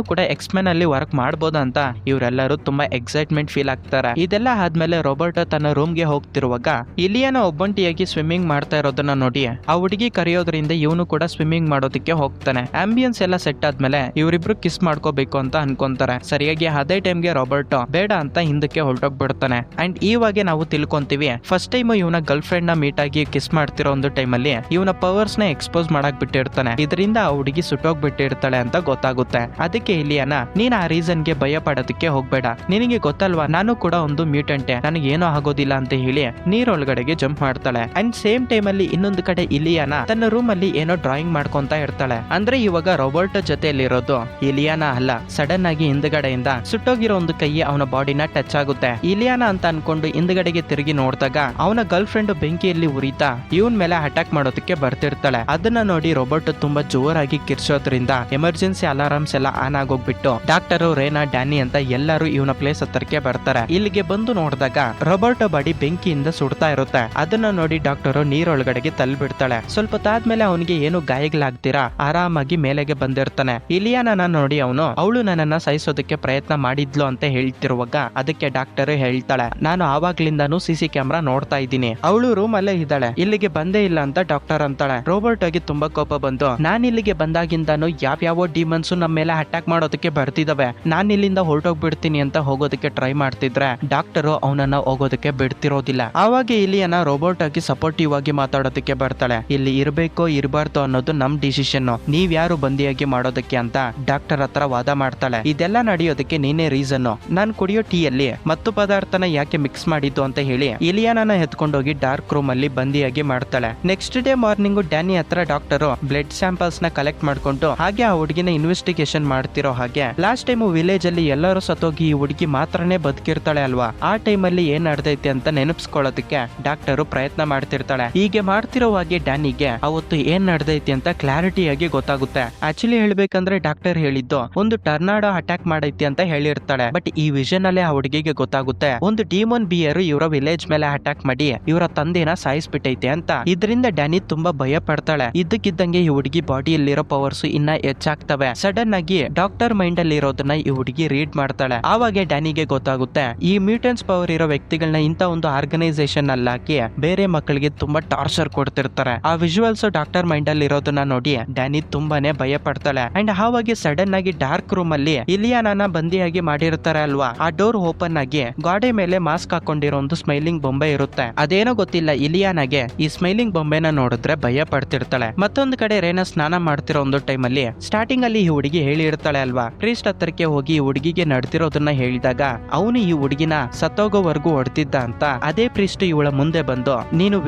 ಕೂಡ ಎಕ್ಸ್ಮ್ಯಾನ್ ಅಲ್ಲಿ ವರ್ಕ್ ಮಾಡ್ಬೋದಾ ಅಂತ ಇವರೆಲ್ಲರೂ ತುಂಬಾ ಎಕ್ಸೈಟ್ಮೆಂಟ್ ಫೀಲ್ ಆಗ್ತಾರೆ. ಇದೆಲ್ಲ ಆದ್ಮೇಲೆ ರೋಬರ್ಟೋ ತನ್ನ ರೂಮ್ ಗೆ ಹೋಗ್ತಿರುವಾಗ ಇಲಿಯಾನ ಒಬ್ಬಂಟಿಯಾಗಿ ಸ್ವಿಮ್ಮಿಂಗ್ ಮಾಡ್ತಾ ಇರೋದನ್ನ ನೋಡಿ ಆ ಹುಡುಗಿ ಕರೆಯೋದ್ರಿಂದ ಇವನು ಕೂಡ ಸ್ವಿಮ್ಮಿಂಗ್ ಮಾಡೋದಕ್ಕೆ ಹೋಗ್ತಾನೆ. ಆಂಬಿಯನ್ಸ್ ಎಲ್ಲ ಸೆಟ್ ಆದ್ಮೇಲೆ ಇವರಿಬ್ರು ಕಿಸ್ ಮಾಡ್ಕೋಬೇಕು ಅಂತ ಅನ್ಕೊಂತಾರೆ. ಸರಿಯಾಗಿ ಅದೇ ಟೈಮ್ಗೆ ರಾಬರ್ಟೋ ಬೇಡ ಅಂತ ಹಿಂದಕ್ಕೆ ಹೊರಟೋಗ್ಬಿಡ್ತಾನೆ. ಅಂಡ್ ಇವಾಗೆ ನಾವು ತಿಳ್ಕೊಂತೀವಿ ಫಸ್ಟ್ ಟೈಮ್ ಇವನ ಗರ್ಲ್ ಫ್ರೆಂಡ್ ನ ಮೀಟ್ ಆಗಿ ಕಿಸ್ ಮಾಡ್ತಿರೋ ಒಂದು ಟೈಮ್ ಅಲ್ಲಿ ಇವನ ಪವರ್ಸ್ ನ ಎಕ್ಸ್ಪೋಸ್ ಮಾಡಕ್ ಬಿಟ್ಟಿರ್ತಾನೆ. ಇದರಿಂದ ಆ ಹುಡುಗಿ ಸುಟ್ಟೋಗ್ಬಿಟ್ಟಿರ್ತಾಳೆ ಅಂತ ಗೊತ್ತಾಗುತ್ತೆ. ಅದಕ್ಕೆ ಇಲಿಯಾನ ನೀನ್ ಆ ರೀಸನ್ ಗೆ ಭಯ ಪಡೋದಕ್ಕೆ ಹೋಗ್ಬೇಡ, ನಿನಗೆ ಗೊತ್ತಲ್ವಾ ನಾನು ಕೂಡ ಒಂದು ಮ್ಯೂಟೆಂಟೆ, ನನಗೆ ಏನೋ ಆಗೋದಿಲ್ಲ ಅಂತ ಹೇಳಿ ನೀರೊಳಗಡೆಗೆ ಜಂಪ್ ಮಾಡ್ತಾಳೆ. ಅಂಡ್ ಸೇಮ್ ಟೈಮ್ ಅಲ್ಲಿ ಇನ್ನೊಂದು ಕಡೆ ಇಲಿಯಾನ ತನ್ನ ರೂಮ್ ಅಲ್ಲಿ ಏನೋ ಡ್ರಾಯಿಂಗ್ ಮಾಡ್ಕೊಂತ ಇರ್ತಾಳೆ. ಅಂದ್ರೆ ಇವಾಗ ರಾಬರ್ಟ್ ಜೊತೆಯಲ್ಲಿರೋದು ಇಲಿಯಾನ ಅಲ್ಲ. ಸಡನ್ ಆಗಿ ಹಿಂದ್ಗಡೆಯಿಂದ ಸುಟ್ಟೋಗಿರೋ ಒಂದು ಕೈ ಅವನ ಬಾಡಿನ ಟಚ್ ಆಗುತ್ತೆ. ಇಲಿಯಾನ ಅಂತ ಅನ್ಕೊಂಡು ಹಿಂದ್ಗಡೆಗೆ ತಿರುಗಿ ನೋಡಿದಾಗ ಅವನ ಗರ್ಲ್ ಫ್ರೆಂಡ್ ಬೆಂಕಿಯಲ್ಲಿ ಉರಿತಾ ಇವನ್ ಮೇಲೆ ಅಟ್ಯಾಕ್ ಮಾಡೋದಕ್ಕೆ ಬರ್ತಿರ್ತಾಳೆ. ಅದನ್ನ ನೋಡಿ ರಾಬರ್ಟ್ ತುಂಬಾ ಜೋರಾಗಿ ಕಿರ್ಚೋದ್ರಿಂದ ಎಮರ್ಜೆನ್ಸಿ ಅಲಾರಾಮ್ಸ್ ಎಲ್ಲ ಆನ್ ಆಗೋಗ್ಬಿಟ್ಟು ಡಾಕ್ಟರ್ ರೇನಾ ಡ್ಯಾನಿ ಅಂತ ಎಲ್ಲರೂ ಇವನ ಪ್ಲೇಸ್ ಹತ್ರಕ್ಕೆ ಬರ್ತಾರೆ. ಇಲ್ಲಿಗೆ ಬಂದು ನೋಡಿದಾಗ ರಾಬರ್ಟ್ ಬಾಡಿ ಬೆಂಕಿಯಿಂದ ಸುಡ್ತಾ ಇರುತ್ತೆ. ಅದನ್ನ ನೋಡಿ ಡಾಕ್ಟರ್ ನೀರೊಳಗಡೆಗೆ ತಳ್ಳಿಬಿಡ್ತಾಳೆ. ಸ್ವಲ್ಪ ತಾದ್ಮೇಲೆ ಅವನಿಗೆ ಏನು ಗಾಯಗಳಾಗ್ತೀರಾ ಆರಾಮಾಗಿ ಮೇಲೆಗೆ ಬಂದಿರ್ತಾನೆ. ಇಲಿಯಾನ ನೋಡಿ ಅವಳು ನನ್ನನ್ನ ಸಾಯಿಸೋದಕ್ಕೆ ಪ್ರಯತ್ನ ಮಾಡಿದ್ಲು ಅಂತ ಹೇಳ್ತಿರುವಾಗ ಅದಕ್ಕೆ ಡಾಕ್ಟರ್ ಹೇಳ್ತಾಳೆ. ನಾನು ಆವಾಗ್ಲಿಂದಾನು CC ಕ್ಯಾಮ್ರಾ ನೋಡ್ತಾ ಇದ್ದೀನಿ, ಅವಳು ರೂಮ್ ಅಲ್ಲೇ ಇದ್ದಾಳೆ, ಇಲ್ಲಿಗೆ ಬಂದೇ ಇಲ್ಲ ಅಂತ ಡಾಕ್ಟರ್ ಅಂತಾಳೆ. ರೋಬೋಟ್ ಆಗಿ ತುಂಬಾ ಕೋಪ ಬಂದು, ನಾನ್ ಇಲ್ಲಿಗೆ ಬಂದಾಗಿಂದಾನು ಯಾವ್ಯಾವ ಡಿಮನ್ಸ್ ನಮ್ಮ ಮೇಲೆ ಅಟ್ಯಾಕ್ ಮಾಡೋದಕ್ಕೆ ಬರ್ತಿದಾವೆ, ನಾನ್ ಇಲ್ಲಿಂದ ಹೊರಟೋಗ್ಬಿಡ್ತೀನಿ ಅಂತ ಹೋಗೋದಕ್ಕೆ ಟ್ರೈ ಮಾಡ್ತಿದ್ರೆ ಡಾಕ್ಟರ್ ಅವನನ್ನ ಹೋಗೋದಕ್ಕೆ ಬಿಡ್ತಿರೋದಿಲ್ಲ. ಆವಾಗ ಇಲಿಯನ ರೋಬೋಟ್ ಆಗಿ ಸಪೋರ್ಟಿವ್ ಆಗಿ ಮಾತಾಡೋದಕ್ಕೆ ಬರ್ತಾಳೆ. ಇಲ್ಲಿ ಇರ್ಬೇಕೋ ಇರಬಾರ್ದು ಅನ್ನೋದು ನಮ್ ಡಿಸಿಷನ್, ನೀವ್ ಯಾರು ಬಂದಿಯಾಗಿ ಮಾಡೋದಕ್ಕೆ ಅಂತ ಡಾಕ್ಟರ್ ಹತ್ರ ವಾದ ಮಾಡ್ತಾಳೆ. ಇದೆಲ್ಲ ನಡೆಯೋದಕ್ಕೆ ನೀನೇ ರೀಸನ್, ನಾನ್ ಕುಡಿಯೋ ಟೀಯಲ್ಲಿ ಮತ್ತು ಪದಾರ್ಥನ ಯಾಕೆ ಮಿಕ್ಸ್ ಮಾಡಿದ್ದು ಅಂತ ಹೇಳಿ ಇಲಿಯಾನನ ಎತ್ಕೊಂಡೋಗಿ ಡಾರ್ಕ್ ರೂಮ್ ಅಲ್ಲಿ ಬಂದಿಯಾಗಿ ಮಾಡ್ತಾಳೆ. ನೆಕ್ಸ್ಟ್ ಡೇ ಮಾರ್ನಿಂಗ್ ಡ್ಯಾನಿ ಹತ್ರ ಡಾಕ್ಟರ್ ಬ್ಲಡ್ ಸ್ಯಾಂಪಲ್ಸ್ ನ ಕಲೆಕ್ಟ್ ಮಾಡ್ಕೊಂಡು ಹಾಗೆ ಆ ಹುಡುಗಿನ ಇನ್ವೆಸ್ಟಿಗೇಷನ್ ಮಾಡ್ತಿರೋ ಹಾಗೆ, ಲಾಸ್ಟ್ ಟೈಮ್ ವಿಲೇಜ್ ಅಲ್ಲಿ ಎಲ್ಲರೂ ಸತ್ತೋಗಿ ಈ ಹುಡುಗಿ ಮಾತ್ರನೇ ಬದುಕಿರ್ತಾಳೆ ಅಲ್ವಾ, ಆ ಟೈಮ್ ಅಲ್ಲಿ ಏನ್ ನಡೆದೈತೆ ಅಂತ ನೆನಪಿಸ್ಕೊಳ್ಳೋದಕ್ಕೆ ಡಾಕ್ಟರ್ ಪ್ರಯತ್ನ ಮಾಡ್ತಿರ್ತಾಳೆ. ಹೀಗೆ ಮಾಡ್ತಿರೋವಾಗೆ ಡ್ಯಾನಿಗೆ ಅವತ್ತು ಏನ್ ನಡೆದೈತಿ ಅಂತ ಕ್ಲಾರಿಟಿಯಾಗಿ ಗೊತ್ತಾಗುತ್ತೆ. ಆಕ್ಚುಲಿ ಹೇಳ್ಬೇಕಂದ್ರೆ ಡಾಕ್ಟರ್ ಹೇಳಿದ್ದು ಒಂದು ಟರ್ನಾಡೋ ಅಟ್ಯಾಕ್ ಮಾಡೈತಿ ಅಂತ ಹೇಳಿರ್ತಾಳೆ. ಬಟ್ ಈ ವಿಷನ್ ಅಲ್ಲೇ ಆ ಹುಡುಗಿಗೆ ಗೊತ್ತಾಗುತ್ತೆ ಒಂದು ಡಿಮೋನ್ ಬಿಯರ್ ಇವರ ವಿಲೇಜ್ ಮೇಲೆ ಅಟ್ಯಾಕ್ ಮಾಡಿ ಇವರ ತಂದೆನ ಸಾಯಿಸ್ಬಿಟ್ಟೈತೆ ಅಂತ. ಇದರಿಂದ ಡ್ಯಾನಿ ತುಂಬಾ ಭಯ ಪಡ್ತಾಳೆ. ಇದ್ದಕ್ಕಿದ್ದಂಗೆ ಈ ಹುಡುಗಿ ಬಾಡಿಯಲ್ಲಿರೋ ಪವರ್ಸ್ ಇನ್ನ ಹೆಚ್ಚಾಗ್ತವೆ. ಸಡನ್ ಆಗಿ ಡಾಕ್ಟರ್ ಮೈಂಡ್ ಅಲ್ಲಿ ಇರೋದನ್ನ ಈ ಹುಡುಗಿ ರೀಡ್ ಮಾಡ್ತಾಳೆ. ಆವಾಗ ಡ್ಯಾನಿಗೆ ಗೊತ್ತಾಗುತ್ತೆ ಈ ಮ್ಯೂಟೆನ್ಸ್ ಪವರ್ ಇರೋ ವ್ಯಕ್ತಿಗಳನ್ನ ಇಂತ ಒಂದು ಆರ್ಗನೈಸೇಷನ್ ಅಲ್ಲಿ ಹಾಕಿ ಬೇರೆ ಮಕ್ಕಳಿಗೆ ತುಂಬಾ ಟಾರ್ಚರ್ ಕೊಡ್ತಿರ್ತಾರೆ. ಆ ವಿಜುವಲ್ಸ್ ಡಾಕ್ಟರ್ ಮೈಂಡ್ ಅಲ್ಲಿ ಇರೋದನ್ನ ನೋಡಿ ಡ್ಯಾನಿ ತುಂಬಾನೇ ಭಯ ಪಡ್ತಾಳೆ. ಅಂಡ್ ಆವಾಗ ಸಡನ್ ಆಗಿ ಡಾರ್ಕ್ ರೂಮ್ ಅಲ್ಲಿ ಇಲಿಯಾನನ ಬಂದಿಯಾಗಿ ಮಾಡಿರ್ತಾರೆ ಅಲ್ವಾ, ಆ ಡೋರ್ ಓಪನ್ ಆಗಿ ಗಾಡೆ ಮೇಲೆ ಮಾಸ್ಕ್ ಹಾಕೊಂಡಿರೋ ಒಂದು ಸ್ಮೈಲಿಂಗ್ ಬೊಂಬೆ ಇರುತ್ತೆ. ಅದೇನೋ ಗೊತ್ತಿಲ್ಲ, ಇಲಿಯಾನಗೆ ಈ ಸ್ಮೈಲಿಂಗ್ ಬೊಂಬೆನ ನೋಡಿದ್ರೆ ಭಯ ಪಡ್ತಿರ್ತಾಳೆ. ಮತ್ತೊಂದು ಕಡೆ ರೇನಾ ಸ್ನಾನ ಮಾಡ್ತಿರೋ ಒಂದು ಟೈಮ್ ಅಲ್ಲಿ ಸ್ಟಾರ್ಟಿಂಗ್ ಅಲ್ಲಿ ಈ ಹುಡುಗಿ ಹೇಳಿರ್ತಾಳೆ ಅಲ್ವಾ, ಪ್ರೀಸ್ಟ್ ಹತ್ರಕ್ಕೆ ಹೋಗಿ ಈ ಹುಡುಗಿಗೆ ನಡೆದಿರೋದನ್ನ ಹೇಳಿದಾಗ ಅವನು ಈ ಹುಡುಗಿನ ಸತ್ತೋಗೋವರೆಗೂ ಹೊಡೆದಿದ್ದ ಅಂತ. ಅದೇ ಪ್ರೀಸ್ಟ್ ಇವಳ ಮುಂದೆ ಬಂದು ನೀನು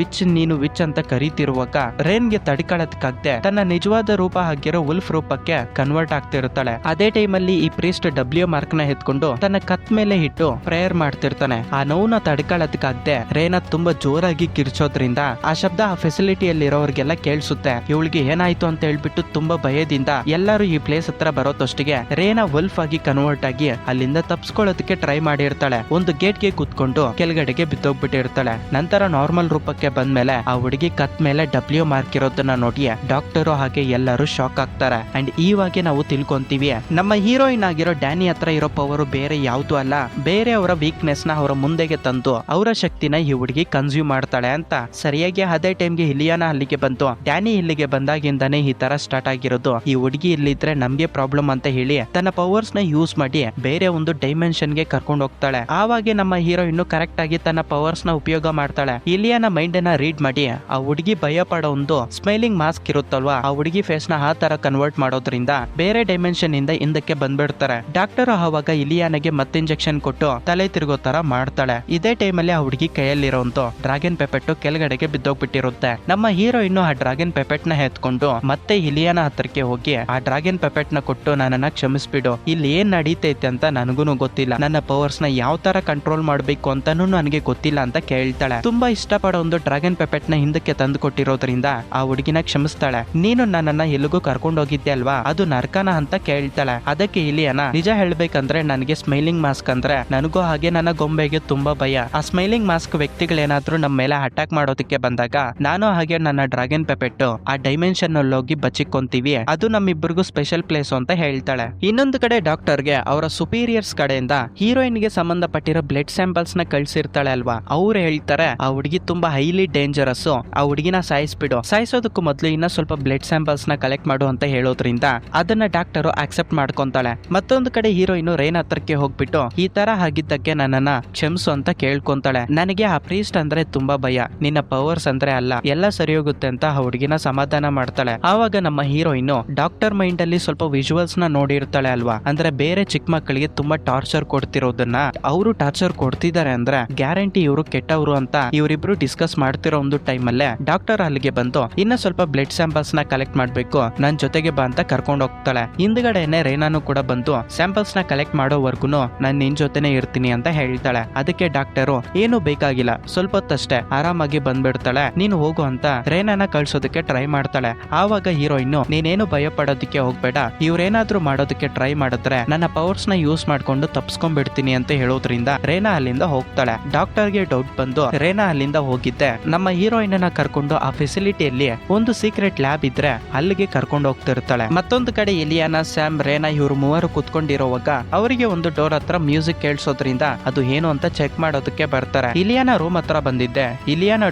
ವಿಚ್ ಅಂತ ಕರೀತಿರುವಾಗ ರೇನ್ಗೆ ತಡ್ಕೊಳ್ಳೋದಕ್ಕಾಗದೆ ತನ್ನ ನಿಜವಾದ ರೂಪ ಆಗಿರೋ ವುಲ್ಫ್ ರೂಪಕ್ಕೆ ಕನ್ವರ್ಟ್ ಆಗ್ತಿರ್ತಾಳೆ. ಅದೇ ಟೈಮ್ ಅಲ್ಲಿ ಈ ಪ್ರೀಸ್ಟ್ W ಮಾರ್ಕ್ ನ ಎತ್ಕೊಂಡು ತನ್ನ ಕತ್ ಮೇಲೆ ಇಟ್ಟು ಪ್ರೇಯರ್ ಮಾಡ್ತಿರ್ತಾನೆ. ಆ ನೋವನ್ನ ತಡ್ಕೊಳ್ಳೋದಕ್ಕಾಗದೆ ರೇನಾ ತುಂಬಾ ಜೋರಾಗಿ ಕಿರ್ಚೋದ್ರಿಂದ ಆ ಶಬ್ದ ಆ ಫೆಸಿಲಿಟಿಯಲ್ಲಿ ಇರೋರಿಗೆಲ್ಲ ಕೇಳಿಸುತ್ತೆ. ಇವಳಿಗೆ ಏನಾಯ್ತು ಅಂತ ಹೇಳ್ಬಿಟ್ಟು ತುಂಬಾ ಭಯದಿಂದ ಎಲ್ಲರೂ ಈ ಪ್ಲೇಸ್ ಹತ್ರ ಬರೋತಷ್ಟಿಗೆ ರೇನಾ ವುಲ್ಫ್ ಆಗಿ ಕನ್ವರ್ಟ್ ಆಗಿ ಅಲ್ಲಿಂದ ತಪ್ಪಿಸ್ಕೊಳ್ಳೋದಕ್ಕೆ ಟ್ರೈ ಮಾಡಿರ್ತಾಳೆ. ಒಂದು ಗೇಟ್ಗೆ ಕೂತ್ಕೊಂಡು ಕೆಳಗಡೆಗೆ ಬಿದ್ದೋಗ್ಬಿಟ್ಟಿರ್ತಾಳೆ. ನಂತರ ನಾರ್ಮಲ್ ರೂಪಕ್ಕೆ ಬಂದ್ಮೇಲೆ ಆ ಹುಡುಗಿ ಕತ್ ಮೇಲೆ W ಮಾರ್ಕ್ ಇರೋದನ್ನ ನೋಡಿ ಡಾಕ್ಟರ್ ಹಾಗೆ ಎಲ್ಲರೂ ಶಾಕ್ ಆಗ್ತಾರೆ. ಅಂಡ್ ಇವಾಗ ನಾವು ತಿಳ್ಕೊಂತೀವಿ ನಮ್ಮ ಹೀರೋಯಿನ್ ಆಗಿರೋ ಡ್ಯಾನಿ ಹತ್ರ ಇರೋ ಪವರ್ ಬೇರೆ ಯಾವ್ದು ಅಲ್ಲ, ಬೇರೆ ಅವರ ವೀಕ್ನೆಸ್ ನ ಅವರ ಮುಂದೆಗೆ ತಂದು ಅವರ ಶಕ್ತಿನ ಈ ಹುಡುಗಿ ಕನ್ಸ್ಯೂಮ್ ಮಾಡ್ತಾಳೆ ಅಂತ. ಸರಿಯಾಗಿ ಅದೇ ಟೈಮ್ಗೆ ಇಲಿಯಾನ ಅಲ್ಲಿಗೆ ಬಂತು. ಡ್ಯಾನಿ ಇಲ್ಲಿಗೆ ಬಂದಾಗಿಂದಾನೆ ಈ ತರ ಸ್ಟಾರ್ಟ್ ಆಗಿರೋದು. ಈ ಹುಡುಗಿ ಇಲ್ಲಿದ್ರೆ ನಮ್ಗೆ ಪ್ರಾಬ್ಲಮ್ ಅಂತ ಹೇಳಿ ತನ್ನ ಪವರ್ಸ್ ನ ಯೂಸ್ ಮಾಡಿ ಬೇರೆ ಒಂದು ಡೈಮೆನ್ಷನ್ ಗೆ ಕರ್ಕೊಂಡು ಹೋಗ್ತಾಳೆ. ಆವಾಗ ನಮ್ಮ ಹೀರೋಯಿನ್ ಕರೆಕ್ಟ್ ಆಗಿ ತನ್ನ ಪವರ್ಸ್ ನ ಉಪಯೋಗ ಮಾಡ್ತಾಳೆ. ಇಲಿಯಾನ ಮೈಂಡ್ ನ ರೀಡ್ ಮಾಡಿ ಆ ಹುಡುಗಿ ಭಯ ಪಡೋ ಒಂದು ಸ್ಮೈಲಿಂಗ್ ಮಾಸ್ಕ್ ಇರುತ್ತಲ್ವಾ, ಆ ಹುಡುಗಿ ಫೇಸ್ ನ ಆ ತರ ಕನ್ವರ್ಟ್ ಮಾಡೋದ್ರಿಂದ ಬೇರೆ ಡೈಮೆನ್ಷನ್ ಇಂದ ಹಿಂದಕ್ಕೆ ಬಂದ್ಬಿಡ್ತಾರೆ. ಡಾಕ್ಟರ್ ಆವಾಗ ಇಲಿಯಾನಗೆ ಮತ್ತೆ ಇಂಜೆಕ್ಷನ್ ಕೊಟ್ಟು ತಲೆ ತಿರುಗೋ ತರ ಮಾಡ್ತಾಳೆ. ಇದೇ ಟೈಮ್ ಅಲ್ಲಿ ಆ ಹುಡುಗಿ ಕೈಯಲ್ಲಿರೋಂತು ಡ್ರ್ಯಾಗನ್ ಪೆಪೆಟ್ ಕೆಳಗಡೆಗೆ ಬಿದ್ದೋಗ್ಬಿಟ್ಟಿರುತ್ತೆ. ನಮ್ಮ ಹೀರೋಯಿನ್ ಆ ಡ್ರ್ಯಾಗನ್ ಪೆಪೆಟ್ ನ ಎತ್ಕೊಂಡು ಮತ್ತೆ ಇಲಿಯಾನ ಹತ್ರಕ್ಕೆ ಹೋಗಿ ಆ ಡ್ರ್ಯಾಗನ್ ಪೆಪೆಟ್ ನ ಕೊಟ್ಟು ನನ್ನನ್ನ ಕ್ಷಮಿಸ್ಬಿಡು, ಇಲ್ಲಿ ಏನ್ ನಡೀತೈತೆ ಅಂತ ನನಗೂ ಗೊತ್ತಿಲ್ಲ, ನನ್ನ ಪವರ್ಸ್ ನ ಯಾವ ತರ ಕಂಟ್ರೋಲ್ ಮಾಡ್ಬೇಕು ಅಂತಾನು ನನಗೆ ಗೊತ್ತಿಲ್ಲ ಅಂತ ಕೇಳ್ತಾಳೆ. ತುಂಬಾ ಇಷ್ಟಪಡೋ ಒಂದು ಡ್ರ್ಯಾಗನ್ ಪೆಪೆಟ್ ನ ಹಿಂದಕ್ಕೆ ತಂದು ಕೊಟ್ಟಿರೋದ್ರಿಂದ ಆ ಹುಡುಗಿನ ಕ್ಷಮಿಸ್ತಾಳೆ. ನೀನು ನನ್ನನ್ನ ಎಲ್ಲಿಗೂ ಕರ್ಕೊಂಡು ಹೋಗಿದ್ದೆ ಅಲ್ವಾ, ಅದು ನರ್ಕನ ಅಂತ ಕೇಳ್ತಾಳೆ. ಅದಕ್ಕೆ ಇಲಿಯಾನ ನಿಜ ಹೇಳ್ಬೇಕಂದ್ರೆ ನನಗೆ ಸ್ಮೈಲಿಂಗ್ ಮಾಸ್ಕ್ ಅಂದ್ರೆ ನನಗೂ ಹಾಗೆ ನನ್ನ ಗೊಂಬೆಗೆ ತುಂಬಾ ಭಯ. ಆ ಸ್ಮೈಲಿಂಗ್ ಮಾಸ್ಕ್ ವ್ಯಕ್ತಿಗಳೇನಾದ್ರೂ ನಮ್ಮ ಮೇಲೆ ಅಟ್ಯಾಕ್ ಮಾಡೋದಕ್ಕೆ ಬಂದಾಗ ನಾನು ಹಾಗೆ ನನ್ನ ಡ್ರ್ಯಾಗನ್ ಪೆಪೆಟ್ ಆ ಡೈಮೆನ್ಷನ್ ಅಲ್ಲಿ ಹೋಗಿ ಬಚ್ಚಿಕೊಂತೀವಿ, ಅದು ನಮ್ಮಿಬ್ಬರಿಗೂ ಸ್ಪೆಷಲ್ ಪ್ಲೇಸ್ ಅಂತ ಹೇಳ್ತಾಳೆ. ಇನ್ನೊಂದು ಕಡೆ ಡಾಕ್ಟರ್ಗೆ ಅವರ ಸುಪೀರಿಯರ್ಸ್ ಕಡೆಯಿಂದ ಹೀರೋಯಿನ್ ಗೆ ಸಂಬಂಧಪಟ್ಟಿರೋ ಬ್ಲಡ್ ಸ್ಯಾಂಪಲ್ಸ್ ನ ಕಳ್ಸಿರ್ತಾಳೆ ಅಲ್ವಾ, ಅವ್ರು ಹೇಳ್ತಾರೆ ಆ ಹುಡುಗಿ ತುಂಬಾ ಹೈಲಿ ಡೇಂಜರಸ್, ಆ ಹುಡುಗಿನ ಸಾಯಿಸ್ಬಿಡು, ಸಾಯಿಸೋದಕ್ಕೂ ಮೊದಲು ಇನ್ನ ಸ್ವಲ್ಪ ಬ್ಲಡ್ ಸ್ಯಾಂಪಲ್ಸ್ ನ ಕಲೆಕ್ಟ್ ಮಾಡು ಅಂತ ಹೇಳೋದ್ರಿಂದ ಅದನ್ನ ಡಾಕ್ಟರ್ ಆಕ್ಸೆಪ್ಟ್ ಮಾಡ್ಕೊಂತಾಳೆ. ಮತ್ತೊಂದು ಕಡೆ ಹೀರೋಯಿನ್ ರೇನ್ ಹತ್ರಕ್ಕೆ ಹೋಗ್ಬಿಟ್ಟು ಈ ತರ ಆಗಿದ್ದಕ್ಕೆ ನನ್ನನ್ನ ಕ್ಷಮಿಸು ಅಂತ ಕೇಳ್ಕೊಂತಾಳೆ. ನನಗೆ ಆ ಪ್ರೀಸ್ಟ್ ಅಂದ್ರೆ ತುಂಬಾ ಭಯ, ನಿನ್ನ ಪವರ್ಸ್ ಅಂದ್ರೆ ಅಲ್ಲ, ಎಲ್ಲ ಸರಿ ಹೋಗುತ್ತೆ ಅಂತ ಆ ಹುಡುಗಿನ ಸಮಾಧಾನ ಮಾಡ್ತಾಳೆ. ಆವಾಗ ನಮ್ಮ ಹೀರೋಯಿನ್ ಡಾಕ್ಟರ್ ಮೈಂಡ್ ಅಲ್ಲಿ ಸ್ವಲ್ಪ ವಿಜುವಲ್ಸ್ ನ ನೋಡಿರ್ತಾಳೆ ಅಲ್ವಾ, ಅಂದ್ರೆ ಬೇರೆ ಚಿಕ್ಕ ಮಕ್ಕಳಿಗೆ ತುಂಬಾ ಟಾರ್ಚರ್ ಕೊಡ್ತಿರೋದನ್ನ ಅವರು ಟಾರ್ಚರ್ ಕೊಡ್ತಿದ್ದಾರೆ ಅಂದ್ರೆ ಗ್ಯಾರಂಟಿ ಇವರು ಕೆಟ್ಟವರು ಅಂತ ಇವರಿಬ್ರು ಡಿಸ್ಕಸ್ ಮಾಡ್ತಿರೋ ಒಂದು ಟೈಮ್ ಅಲ್ಲೇ ಡಾಕ್ಟರ್ ಅಲ್ಲಿಗೆ ಬಂದು ಇನ್ನ ಸ್ವಲ್ಪ ಬ್ಲಡ್ ಸ್ಯಾಂಪಲ್ಸ್ ನ ಕಲೆಕ್ಟ್ ಮಾಡ್ಬೇಕು, ನನ್ ಜೊತೆಗೆ ಬಾ ಅಂತ ಕರ್ಕೊಂಡು ಹೋಗ್ತಾಳೆ. ಹಿಂದ್ಗಡೆನೆ ರೇನಾನು ಕೂಡ ಬಂದು ಸ್ಯಾಂಪಲ್ಸ್ ನ ಕಲೆಕ್ಟ್ ಮಾಡೋವರ್ಗು ನಾನ್ ನಿನ್ ಜೊತೆನೆ ಇರ್ತೀನಿ ಅಂತ ಹೇಳ್ತಾಳೆ. ಅದಕ್ಕೆ ಡಾಕ್ಟರು ಏನು ಬೇಕಾಗಿಲ್ಲ, ಸ್ವಲ್ಪ ಹೊತ್ತಷ್ಟೇ ಆರಾಮಾಗಿ ಬಂದ್ಬಿಡ್ತಾಳೆ, ನೀನು ಹೋಗು ಅಂತ ರೇನಾನ ಕಳ್ಸೋದಕ್ಕೆ ಟ್ರೈ ಮಾಡ್ತಾಳೆ. ಆವಾಗ ಹೀರೋಯಿನ್ ನೀನೇನು ಭಯ ಪಡೋದಕ್ಕೆ ಹೋಗ್ಬೇಡ, ಇವ್ರೇನಾದ್ರೂ ಮಾಡೋದಕ್ಕೆ ಟ್ರೈ ಮಾಡಿದ್ರೆ ನನ್ನ ಪವರ್ಸ್ ನ ಯೂಸ್ ಮಾಡ್ಕೊಂಡು ತಪ್ಸ್ಕೊಂಡ್ಬಿಡ್ತೀನಿ ಅಂತ ಹೇಳೋದ್ರಿಂದ ರೇನಾ ಅಲ್ಲಿಂದ ಹೋಗ್ತಾಳೆ. ಡಾಕ್ಟರ್ಗೆ ಡೌಟ್ ಬಂದು ರೇನಾ ಅಲ್ಲಿಂದ ಹೋಗಿದ್ದೆ ನಮ್ಮ ಹೀರೋಯಿನ್ ನ ಕರ್ಕೊಂಡು ಆ ಫೆಸಿಲಿಟಿಯಲ್ಲಿ ಒಂದು ಸೀಕ್ರೆಟ್ ಲ್ಯಾಬ್ ಇದ್ರೆ ಅಲ್ಲಿಗೆ ಕರ್ಕೊಂಡು ಹೋಗ್ತಿರ್ತಾಳೆ. ಮತ್ತೊಂದು ಕಡೆ ಇಲಿಯಾನ, ಸ್ಯಾಮ್, ರೇನಾ ಇವ್ರು ಮೂವರು ಕುತ್ಕೊಂಡಿರೋವಾಗ ಅವರಿಗೆ ಒಂದು ಡೋರ್ ಹತ್ರ ಮ್ಯೂಸಿಕ್ ಕೇಳಿಸೋದ್ರಿಂದ ಅದು ಏನು ಅಂತ ಚೆಕ್ ಮಾಡೋದಕ್ಕೆ ಬರ್ತಾರೆ. ಇಲಿಯಾನ ರೂಮ್ ಹತ್ರ ಬಂದಿದ್ದೆ ಇಲಿಯಾನ